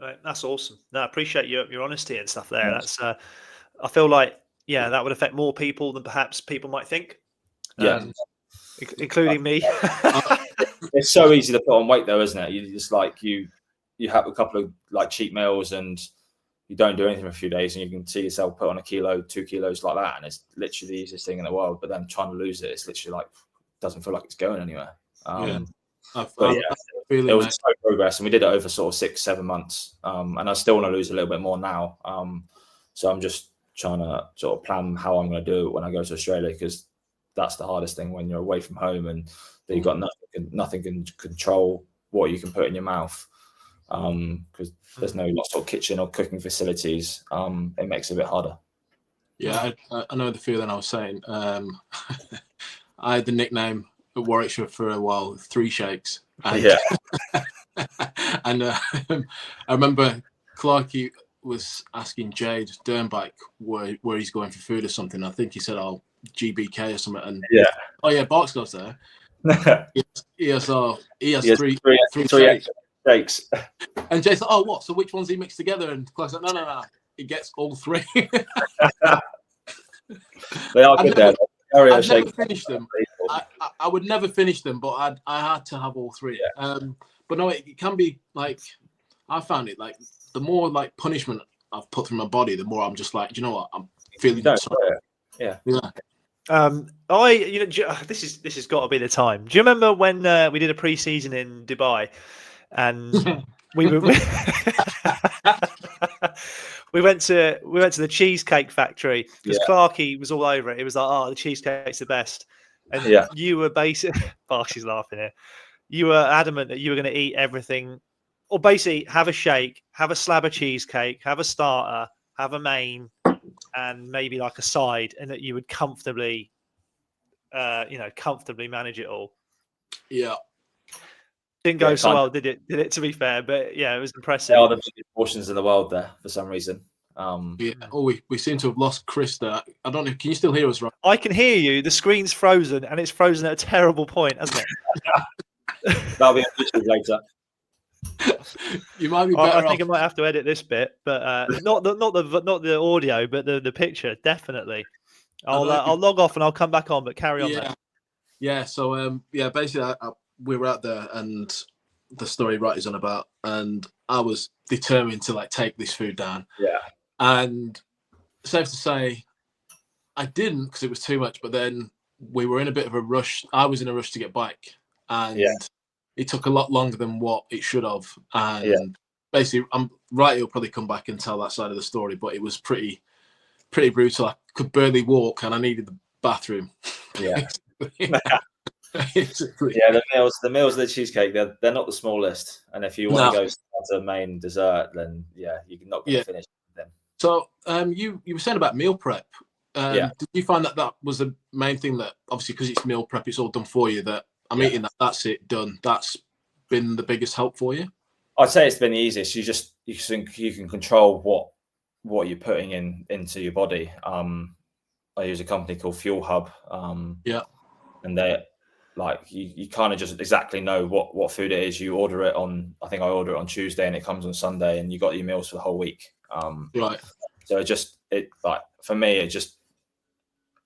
Right. That's awesome. No, I appreciate your honesty and stuff there. Yes. That's, I feel like, that would affect more people than perhaps people might think. Including me. It's so easy to put on weight though, isn't it? You just like, you have a couple of like cheat meals and you don't do anything for a few days and you can see yourself put on 1 kilo, 2 kilos like that. And it's literally the easiest thing in the world. But then trying to lose it, it's literally like, doesn't feel like it's going anywhere. It was slow progress, and we did it over sort of 6-7 months. And I still want to lose a little bit more now. So I'm just trying to sort of plan how I'm going to do it when I go to Australia, because that's the hardest thing when you're away from home and you've got nothing can control what you can put in your mouth. Because there's no sort of kitchen or cooking facilities. It makes it a bit harder. Yeah, I know the feeling. I was saying, I had the nickname at Warwickshire for a while, 3 shakes. And, and And I remember Clarkey was asking Jade Dernbike where he's going for food or something. I think he said, "Oh, GBK or something." And oh yeah, Barks goes there. He has three shakes. And Jay's like, "Oh, what? So which ones he mixed together?" And Clark's like, "No. He gets all three." They are good there. I'd never finish them. I would never finish them, but I had to have all three. Yeah. But no, it can be like, I found it like the more like punishment I've put through my body, the more I'm just like, you know what, I'm feeling sorry. Yeah. This has got to be the time. Do you remember when we did a pre-season in Dubai, and we went to the cheesecake factory because Clarkey was all over it. It was like, "Oh, the cheesecake's the best," and you were basically, she's laughing here. You were adamant that you were going to eat everything, or basically have a shake, have a slab of cheesecake, have a starter, have a main, and maybe like a side, and that you would comfortably manage it all. Yeah. Didn't go so well, did it? To be fair, but yeah, it was impressive. There are the biggest portions in the world there for some reason. We seem to have lost Chris there. I don't know. Can you still hear us, right? I can hear you. The screen's frozen, and it's frozen at a terrible point, hasn't it? That'll be a later. You might be better. I think I might have to edit this bit, but not the audio, but the picture definitely. I'll log off and I'll come back on, but carry on. Yeah. Yeah. So basically, we were out there, and the story right is on about, and I was determined to like take this food down. Yeah. And safe to say, I didn't because it was too much. But then we were in a bit of a rush. I was in a rush to get back, and it took a lot longer than what it should have. And basically, I'm right. He'll probably come back and tell that side of the story, but it was pretty brutal. I could barely walk, and I needed the bathroom. Yeah. Basically. Yeah, the meals of the cheesecake, they're not the smallest. And if you want to go to main dessert, then you're not going to finish them. So you were saying about meal prep. Did you find that was the main thing, that obviously because it's meal prep, it's all done for you, that I'm eating that's it, done? That's been the biggest help for you? I'd say it's been the easiest. You can control what you're putting into your body. I use a company called Fuel Hub. And they you kind of just exactly know what food it is. You order it on, I think I order it on Tuesday and it comes on Sunday, and you got your meals for the whole week. Right. So for me,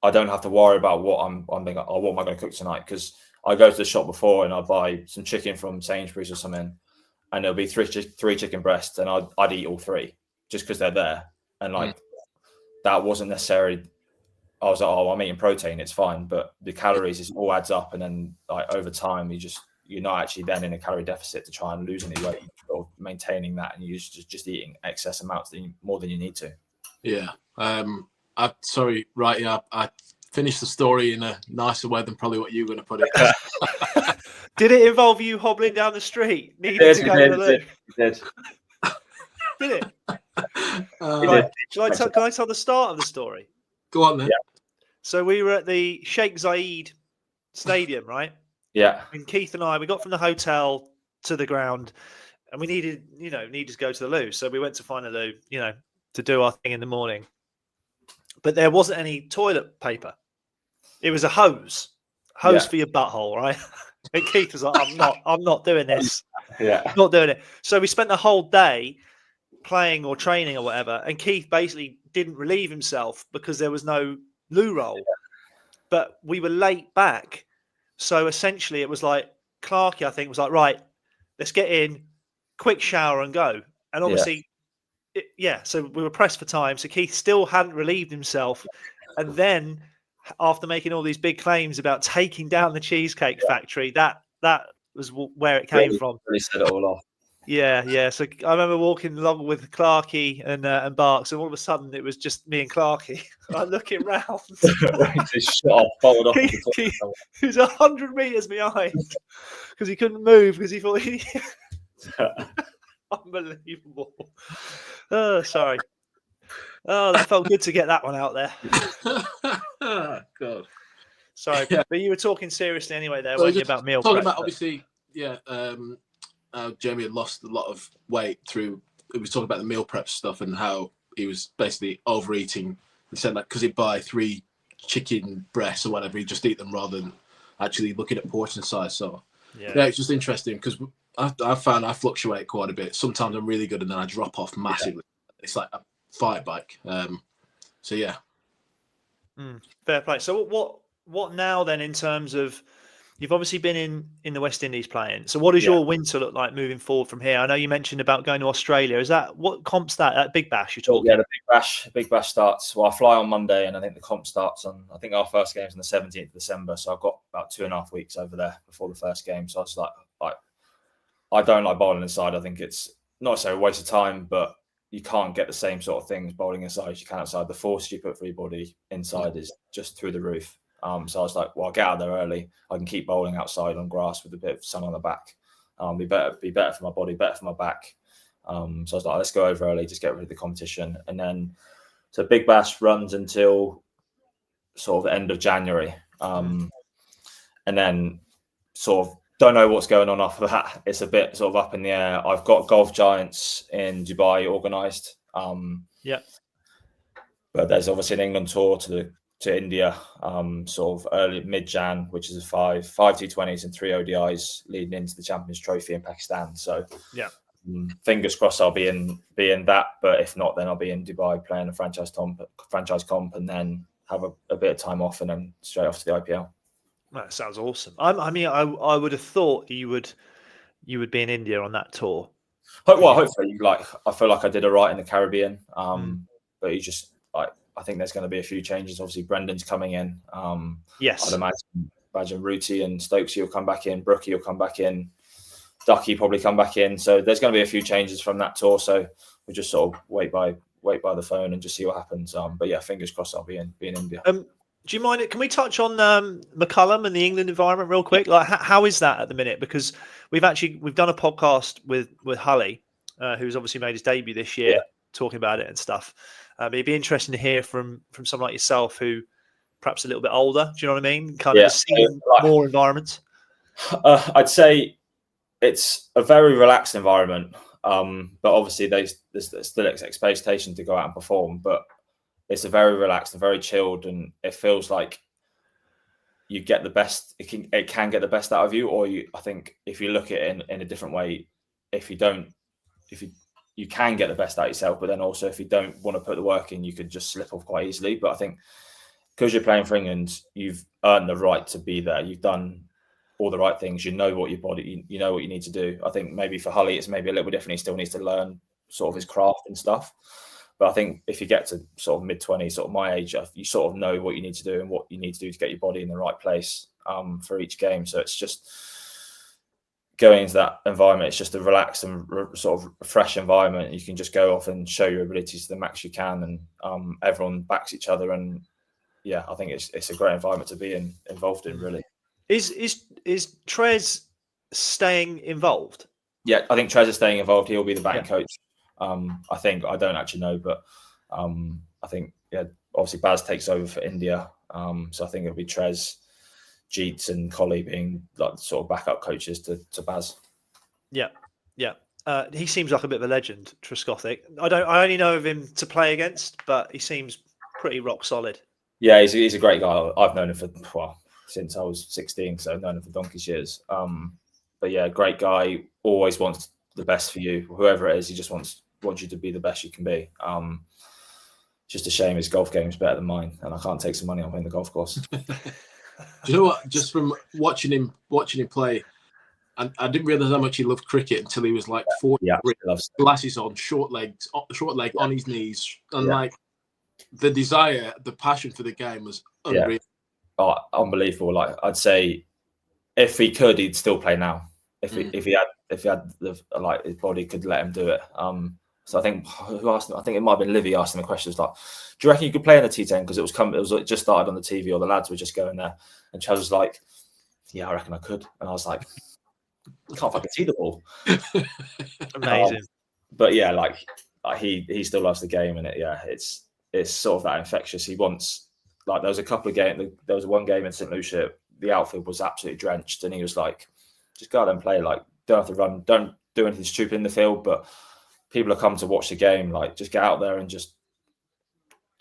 I don't have to worry about what I'm thinking, what am I going to cook tonight? Because I go to the shop before and I buy some chicken from Sainsbury's or something, and there'll be three chicken breasts, and I'd eat all three just because they're there. And that wasn't necessarily, I was like, oh, I'm eating protein, it's fine. But the calories, it all adds up. And then over time, you're not actually then in a calorie deficit to try and lose any weight, or maintaining that. And you're just eating excess amounts more than you need to. Yeah. I finished the story in a nicer way than probably what you were going to put it. Did it involve you hobbling down the street? Did. Did it? Can I tell the start of the story? Go on then. Yeah. So we were at the Sheikh Zayed Stadium, right? Yeah. And Keith and we got from the hotel to the ground, and we needed to go to the loo. So we went to find a loo, to do our thing in the morning. But there wasn't any toilet paper. It was a hose for your butthole, right? And Keith was like, I'm not doing this. Not doing it. So we spent the whole day playing or training or whatever, and Keith basically didn't relieve himself because there was no loo roll. But we were late back, so essentially it was like Clarkey, I think, was like, right, let's get in, quick shower and go. And obviously so we were pressed for time, so Keith still hadn't relieved himself. And then after making all these big claims about taking down the Cheesecake Factory, that was where it came from. Really set it all off. Yeah. So I remember walking along with Clarkey and Barks, and all of a sudden it was just me and Clarkey. Like looking round. Just shot off, bolted off. He was 100 meters behind because he couldn't move because he thought he. Unbelievable. Oh, sorry. Oh, that felt good to get that one out there. God. Sorry, but you were talking seriously anyway there, weren't you, about meal prep? Talking about, obviously, Jamie had lost a lot of weight through. We was talking about the meal prep stuff and how he was basically overeating. He said like because he'd buy 3 chicken breasts or whatever, he'd just eat them rather than actually looking at portion size. So yeah it's just interesting because I found I fluctuate quite a bit. Sometimes I'm really good and then I drop off massively. It's like a fight bike. So yeah. Fair play. So what now then in terms of you've obviously been in the West Indies playing. So what does your winter look like moving forward from here? I know you mentioned about going to Australia. Is that what comp's that Big Bash you're talking? Yeah, the Big Bash starts. Well, I fly on Monday, and I think the comp starts on. I think our first game's on the 17th of December. So I've got about 2.5 weeks over there before the first game. So I was like, I don't like bowling inside. I think it's not necessarily a waste of time, but you can't get the same sort of things bowling inside as you can outside. The force you put for your body inside is just through the roof. So I was like, well, I'll get out there early. I can keep bowling outside on grass with a bit of sun on the back. Be better for my body, better for my back. So I was like, let's go over early, just get rid of the competition. And then, so Big Bash runs until sort of end of January. And then sort of don't know what's going on after that. It's a bit sort of up in the air. I've got Golf Giants in Dubai organised. But there's obviously an England tour to India, sort of early mid-Jan, which is 5 T20s and 3 ODIs leading into the Champions Trophy in Pakistan. So fingers crossed I'll be in that, but if not, then I'll be in Dubai playing a franchise comp, and then have a bit of time off, and then straight off to the IPL. That sounds awesome. I mean, I would have thought you would be in India on that tour. Well, hopefully, I feel like I did all right in the Caribbean, but you just I think there's going to be a few changes. Obviously, Brendan's coming in. Yes, I'd imagine Rooty and Stokesy will come back in. Brookie will come back in. Ducky probably come back in. So there's going to be a few changes from that tour. So we'll just sort of wait by the phone and just see what happens. But yeah, fingers crossed I'll be in India. Do you mind? Can we touch on McCullum and the England environment real quick? Like, how is that at the minute? Because we've done a podcast with Hully, who's obviously made his debut this year, talking about it and stuff. It'd be interesting to hear from someone like yourself who perhaps a little bit older. Do you know what I mean? Kind of seen more environments. I'd say it's a very relaxed environment, but obviously there's still expectation to go out and perform. But it's a very relaxed and very chilled, and it feels like you get the best. It can get the best out of you, or I think if you look at it in a different way, you can get the best out of yourself, but then also if you don't want to put the work in, you could just slip off quite easily. But I think because you're playing for England, you've earned the right to be there. You've done all the right things. You know what your body, you know what you need to do. I think maybe for Hully, it's maybe a little bit different. He still needs to learn sort of his craft and stuff. But I think if you get to sort of mid-20s, sort of my age, you sort of know what you need to do and what you need to do to get your body in the right place for each game. So it's just going into that environment. It's just a relaxed and sort of fresh environment. You can just go off and show your abilities to the max you can, and everyone backs each other. And yeah, I think it's a great environment to be involved in. Really, is Trez staying involved? Yeah, I think Trez is staying involved. He'll be the batting coach. I think I don't actually know, but I think obviously Baz takes over for India, so I think it'll be Trez, Jeets, and Collie being like sort of backup coaches to Baz. Yeah. He seems like a bit of a legend, Trescothick. I only know of him to play against, but he seems pretty rock solid. Yeah, he's a great guy. I've known him since I was 16, so I've known him for donkey's years. But yeah, great guy. Always wants the best for you, whoever it is. He just wants you to be the best you can be. Just a shame his golf game is better than mine, and I can't take some money on him the golf course. Do you know what? Just from watching him play, and I didn't realize how much he loved cricket until he was like 40. Yeah, glasses on, short leg on his knees, and like the desire, the passion for the game was unreal. Yeah. Oh, unbelievable! Like I'd say, if he could, he'd still play now. If he had his body could let him do it. So I think who asked him? I think it might have been Livy asking the question. Was like, do you reckon you could play in the T10? Because it just started on the TV, or the lads were just going there. And Chaz was like, yeah, I reckon I could. And I was like, I can't fucking see the ball. Amazing. But yeah, like he still loves the game, and it's sort of that infectious. He wants, like, there was a couple of games. There was one game in St. Lucia. The outfield was absolutely drenched, and he was like, just go out and play. Like, don't have to run. Don't do anything stupid in the field, but people have come to watch the game. Like, just get out there and just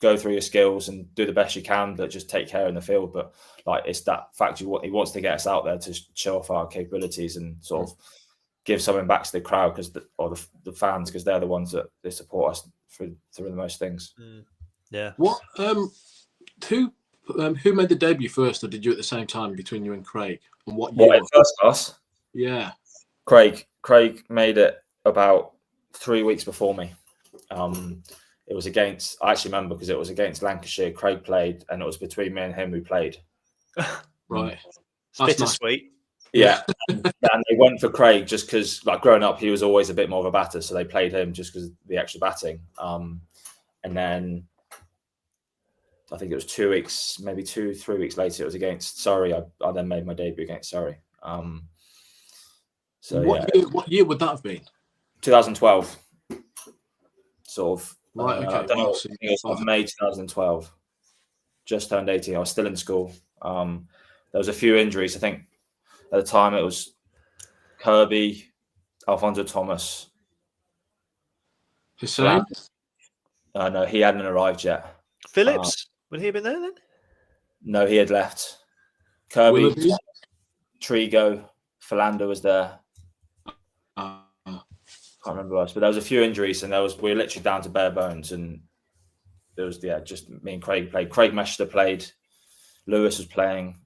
go through your skills and do the best you can, but just take care in the field. But like, it's that fact he wants to get us out there to show off our capabilities and sort of give something back to the crowd or the fans, because they're the ones that they support us through the most things. Yeah. What? Who made the debut first, or did you at the same time between you and Craig? And what year? What, first class? Yeah. Craig made it about 3 weeks before me. It was against, I actually remember, because it was against Lancashire. Craig played, and it was between me and him who played. Right. It's bittersweet. Yeah. And they went for Craig just because, like, growing up, he was always a bit more of a batter, so they played him just because of the extra batting. And then I think it was 2 weeks, maybe 2-3 weeks later, it was against Surrey. I then made my debut against Surrey. What year would that have been? 2012. Sort of. Right. Okay. I don't know, I think it was May 2012. Just turned 18. I was still in school. There was a few injuries. I think at the time it was Kirby, Alfonso Thomas, Hussein? No, he hadn't arrived yet. Phillips, would he have been there then? No, he had left. Kirby, Willoughby? Trigo, Philander was there. Can't remember else, but there was a few injuries, and we were literally down to bare bones, and there was just me and Craig played. Craig Meshter played, Lewis was playing,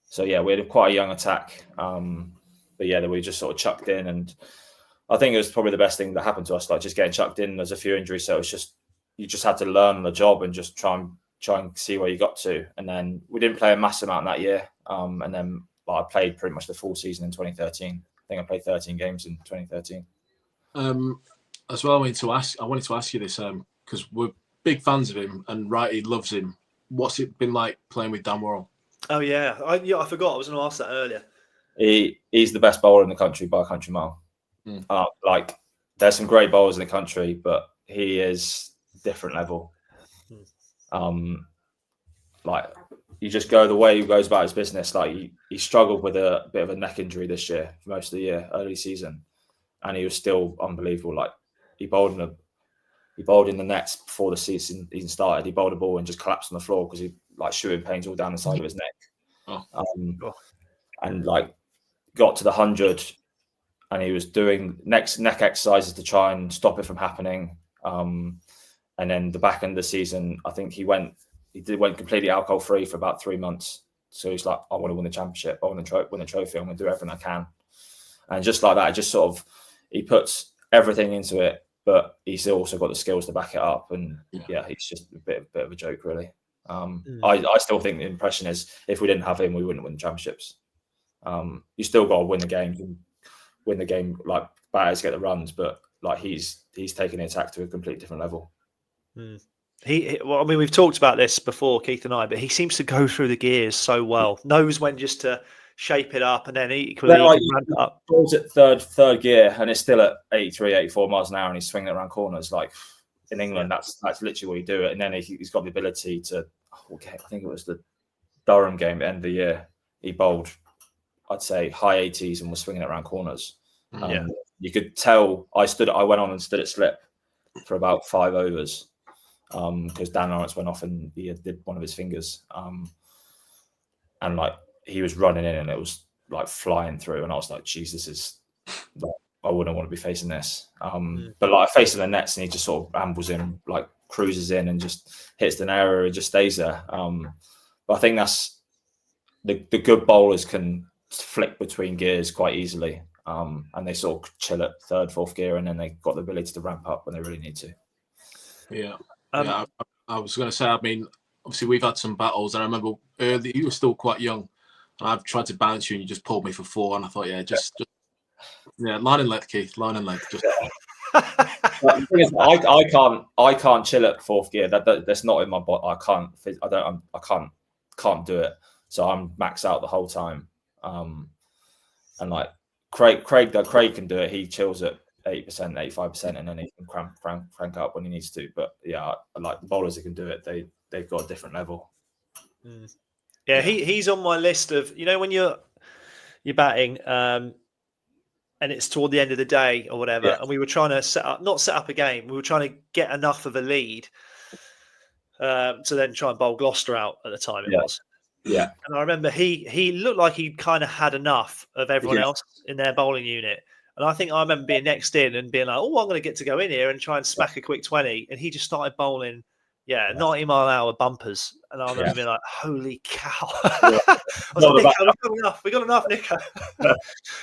so yeah, we had quite a young attack. But yeah, we just sort of chucked in, and I think it was probably the best thing that happened to us, like just getting chucked in. There's a few injuries, so it's just you just had to learn on the job and just try and see where you got to. And then we didn't play a massive amount that year, and then I played pretty much the full season in 2013. I think I played 13 games in 2013. As well, I wanted to ask you this because we're big fans of him, and Righty loves him. What's it been like playing with Dan Worral? Oh yeah, I forgot. I was going to ask that earlier. He's the best bowler in the country by a country mile. Like, there's some great bowlers in the country, but he is different level. Like, you just go the way he goes about his business. Like, he struggled with a bit of a neck injury this year, for most of the year, early season, and he was still unbelievable. Like, he bowled in the nets before the season even started. He bowled a ball and just collapsed on the floor because he like shooting pains all down the side of his neck. And like got to the 100, and he was doing neck exercises to try and stop it from happening. And then the back end of the season, I think he went completely alcohol free for about 3 months. So he's like, I want to win the championship. I want to win the trophy. I'm going to do everything I can. And just like that, just sort of, he puts everything into it, but he's also got the skills to back it up. And yeah he's just a bit of a joke, really. I still think the impression is if we didn't have him, we wouldn't win the championships. You still got to win the games and win the game, like batters get the runs, but like he's taking the attack to a completely different level. Well, I mean, we've talked about this before, Keith and I, but he seems to go through the gears so well. Knows when just to shape it up, and then equally ramp it up. Balls at third gear, and it's still at 83, 84 miles an hour, and he's swinging it around corners. Like in England, that's literally what you do it. And then he's got the ability to. Okay, I think it was the Durham game at the end of the year. He bowled, I'd say, high 80s and was swinging it around corners. You could tell. I went on and stood at slip for about 5 overs because Dan Lawrence went off and he did one of his fingers, and like he was running in and it was like flying through, and I was like, "Geez, this is like, I wouldn't want to be facing this." But like I faced him in the nets, and he just sort of ambles in, like cruises in, and just hits the area and just stays there. But I think that's the good bowlers can flick between gears quite easily, and they sort of chill at third, fourth gear, and then they've got the ability to ramp up when they really need to. I was going to say, I mean, obviously we've had some battles, and I remember early, you were still quite young, and I've tried to bounce you, and you just pulled me for 4, and I thought, just line and length, Keith, line and length. Just... The thing is, I can't chill at fourth gear. That's not in my body. I can't do it. So I'm maxed out the whole time. And like Craig can do it. He chills at 80%, 85%, and then he can crank up when he needs to. But yeah, like the bowlers that can do it, they've got a different level. Yeah, he's on my list of, when you're batting. and it's toward the end of the day or whatever, Yeah. and we were trying to not set up a game. We were trying to get enough of a lead to then try and bowl Gloucester out at the time it was. Yeah. And I remember he looked like he kind of had enough of everyone Yeah. else in their bowling unit. And I remember being next in and being like, oh, I'm going to go in here and try and smack a quick 20. And he just started bowling, 90-mile-an-hour bumpers. And I remember being like, holy cow. I was like, Nico, we got enough, Nico. But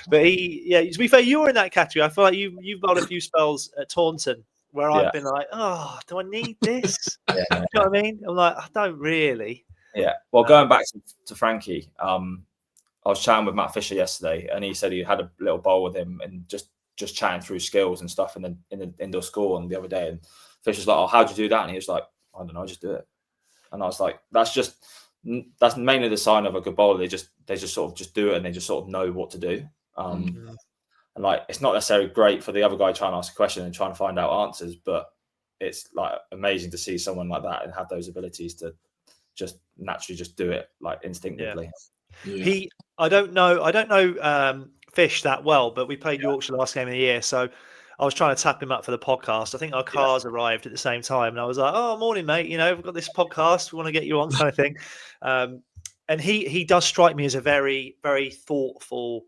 to be fair, you were in that category. I feel like you've bowled a few spells at Taunton where I've been like, oh, do I need this? You know what I mean? I'm like, I don't really. Yeah. Well, going back to Frankie, I was chatting with Matt Fisher yesterday, and he said he had a little bowl with him and just chatting through skills and stuff in the indoor school on the other day. And Fisher's like, "Oh, how'd you do that?" And he was like, "I don't know, I just do it." And I was like, "That's mainly the sign of a good bowler. They just sort of just do it, and they just sort of know what to do." And like, it's not necessarily great for the other guy trying to ask a question and trying to find out answers, but it's like amazing to see someone like that and have those abilities to just naturally just do it like instinctively. Yeah. I don't know Fish that well, but we played Yorkshire last game of the year, so I was trying to tap him up for the podcast. I think our cars arrived at the same time, and I was like, "Oh, morning, mate. We've got this podcast. We want to get you on," kind of thing. And he does strike me as a very, very thoughtful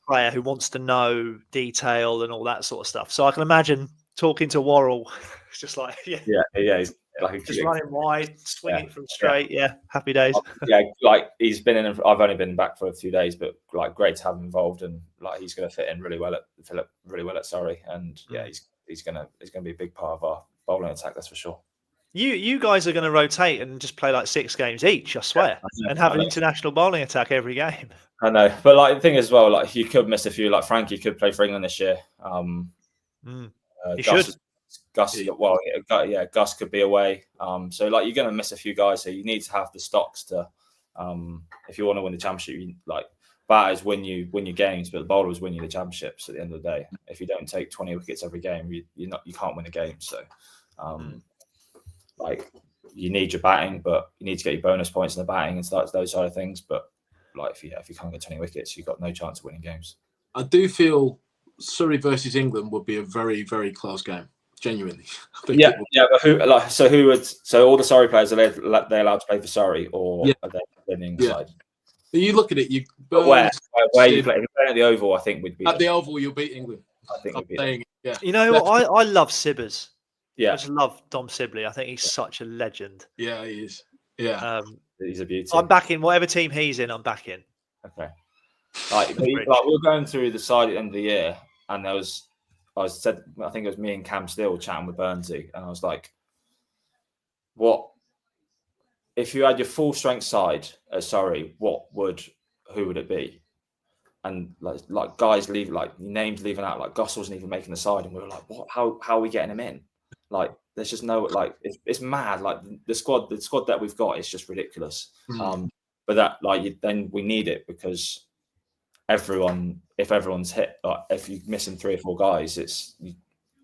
player who wants to know detail and all that sort of stuff. So I can imagine talking to Worral, it's just like, He's like just running wide, swinging from straight. Yeah, happy days. Like he's been in. I've only been back for a few days, but like great to have him involved, and like he's going to fit in really well at Surrey, and he's going to be a big part of our bowling attack. That's for sure. You guys are going to rotate and just play like 6 games each, I swear, and have an international bowling attack every game. I know, but like the thing as well, like you could miss a few. Like Frankie could play for England this year. He should. Gus could be away. So like you're going to miss a few guys. So you need to have the stocks to, if you want to win the championship. Batters win you games, but the bowlers win you the championships at the end of the day. If you don't take 20 wickets every game, you can't win a game. So, like you need your batting, but you need to get your bonus points in the batting and start those side of things. But like if you can't get 20 wickets, you've got no chance of winning games. I do feel Surrey versus England would be a very, very close game. Genuinely, but who would? So all the Surrey players, are they allowed to play for Surrey, or are they winning side? You look at it. Where you play? If you're playing at the Oval, I think we'd be at the Oval. You'll beat England. I think we'd beat. Yeah. You know what? I love Sibbers. Yeah, I just love Dom Sibley. I think he's such a legend. Yeah, he is. Yeah, he's a beauty. I'm backing whatever team he's in. I'm backing. Okay. We were going through the side at the end of the year, and I think it was me and Cam Steele chatting with Burnsy, and I was like, "What if you had your full strength side at Surrey? Who would it be?" And like guys names leaving out, like Gus wasn't even making the side, and we were like, "What? How are we getting him in?" Like, there's just no it's mad. Like the squad that we've got is just ridiculous. But that then we need it because if everyone's hit, if you're missing 3 or 4 guys, it's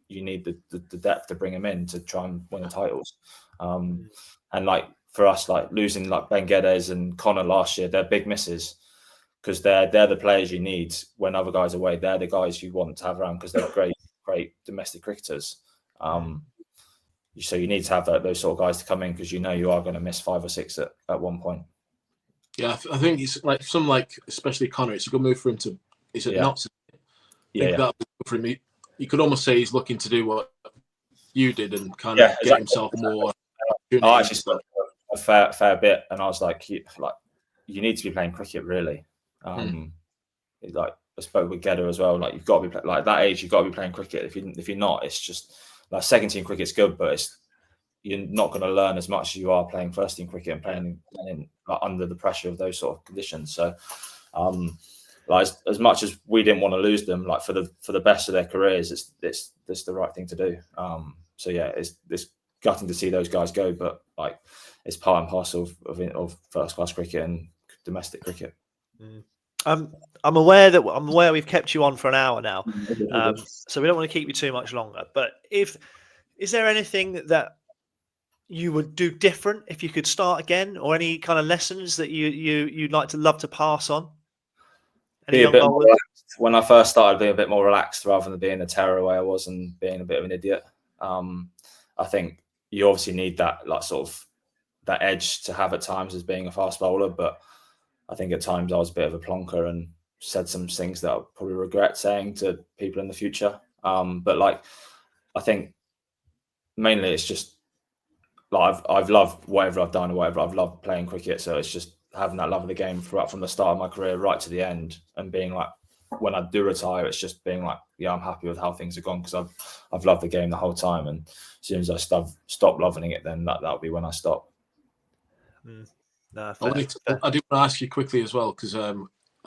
you need the depth to bring them in to try and win the titles. And like for us, like losing like Ben Geddes and Connor last year, they're big misses because they're the players you need when other guys are away. They're the guys you want to have around because they're great domestic cricketers. So you need to have those sort of guys to come in because you know you are going to miss 5 or 6 at one point. Yeah, I think it's like especially Connor. It's a good move for him to. Is it not? That for him. You could almost say he's looking to do what you did and kind of get himself more. I actually spent a fair bit, and I was like, you need to be playing cricket, really. Like I spoke with Gedda as well. Like you've got to be like that age. You've got to be playing cricket. If you're not, it's just like second team cricket's good, but you're not going to learn as much as you are playing first team cricket and playing under the pressure of those sort of conditions. So, as much as we didn't want to lose them, like for the best of their careers, it's the right thing to do. So yeah, it's gutting to see those guys go, but like it's part and parcel of first class cricket and domestic cricket. I'm aware we've kept you on for an hour now, so we don't want to keep you too much longer. But is there anything that you would do different if you could start again, or any kind of lessons that you'd love to pass on? Be a bit more relaxed. when I first started being a bit more relaxed rather than being a terror way I was and being a bit of an idiot. I think you obviously need that like sort of that edge to have at times as being a fast bowler, but I think at times I was a bit of a plonker and said some things that I'll probably regret saying to people in the future. But like, I think mainly it's just like I've loved whatever I've done or whatever. I've loved playing cricket, so it's just having that love of the game from the start of my career right to the end, and being like, when I do retire, it's just being like, yeah, I'm happy with how things have gone because I've loved the game the whole time, and as soon as I stop loving it, then that'll be when I stop. I do want to ask you quickly as well, because I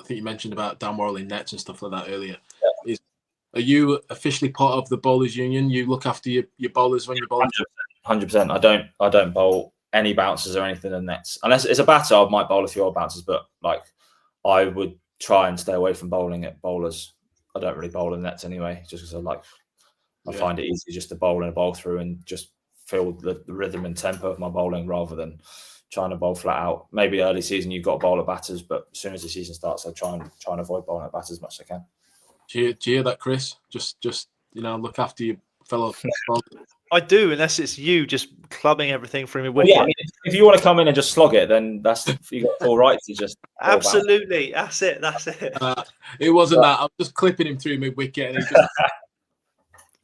think you mentioned about Dan Worral in nets and stuff like that earlier. Yeah. Are you officially part of the bowlers union? You look after your bowlers when you're bowling? 100%. I don't bowl any bouncers or anything in nets unless it's a batter. I might bowl a few old bouncers, but like I would try and stay away from bowling at bowlers. I don't really bowl in nets anyway, just because I find it easy just to bowl in a bowl through and just feel the rhythm and tempo of my bowling rather than trying to bowl flat out. Maybe early season you've got to bowl at batters, but as soon as the season starts, I try and avoid bowling at batters as much as I can. Do you hear that, Chris? Just look after your fellow. I do, unless it's you just clubbing everything from your wicket. Yeah, I mean, if you want to come in and just slog it, then you got full right to just. Absolutely, that's it. It wasn't that. I was just clipping him through mid wicket, and he just.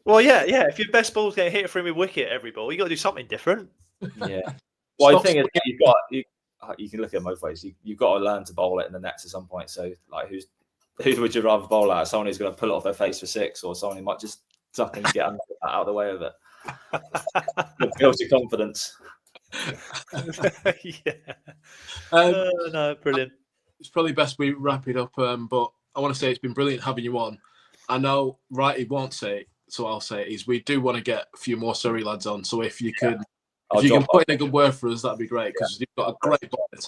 Well, yeah. If your best ball's getting hit through mid wicket every ball, you got to do something different. Yeah. Well, the thing is, you can look at it both ways. You've got to learn to bowl it in the nets at some point. So, like, who would you rather bowl at? Someone who's going to pull it off their face for 6, or someone who might just duck and get out of the way of it? It builds your confidence. No, brilliant. It's probably best we wrap it up. But I want to say it's been brilliant having you on. I know Righty won't say it, so I'll say it. Is we do want to get a few more Surrey lads on. So if you could. If you can put in a good word for us, that'd be great, because you've got a great bowler,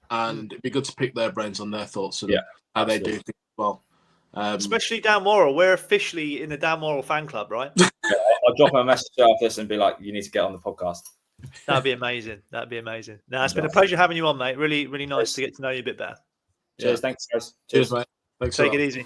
and it'd be good to pick their brains on their thoughts and how they do things as well. Especially Dan Worral. We're officially in the Dan Worral fan club, right? I'll drop him a message after this and be like, you need to get on the podcast. That'd be amazing. No, it's been a pleasure having you on, mate. Really, really nice to get to know you a bit better. Cheers. Thanks, guys. Cheers, mate. Thanks. Take it easy.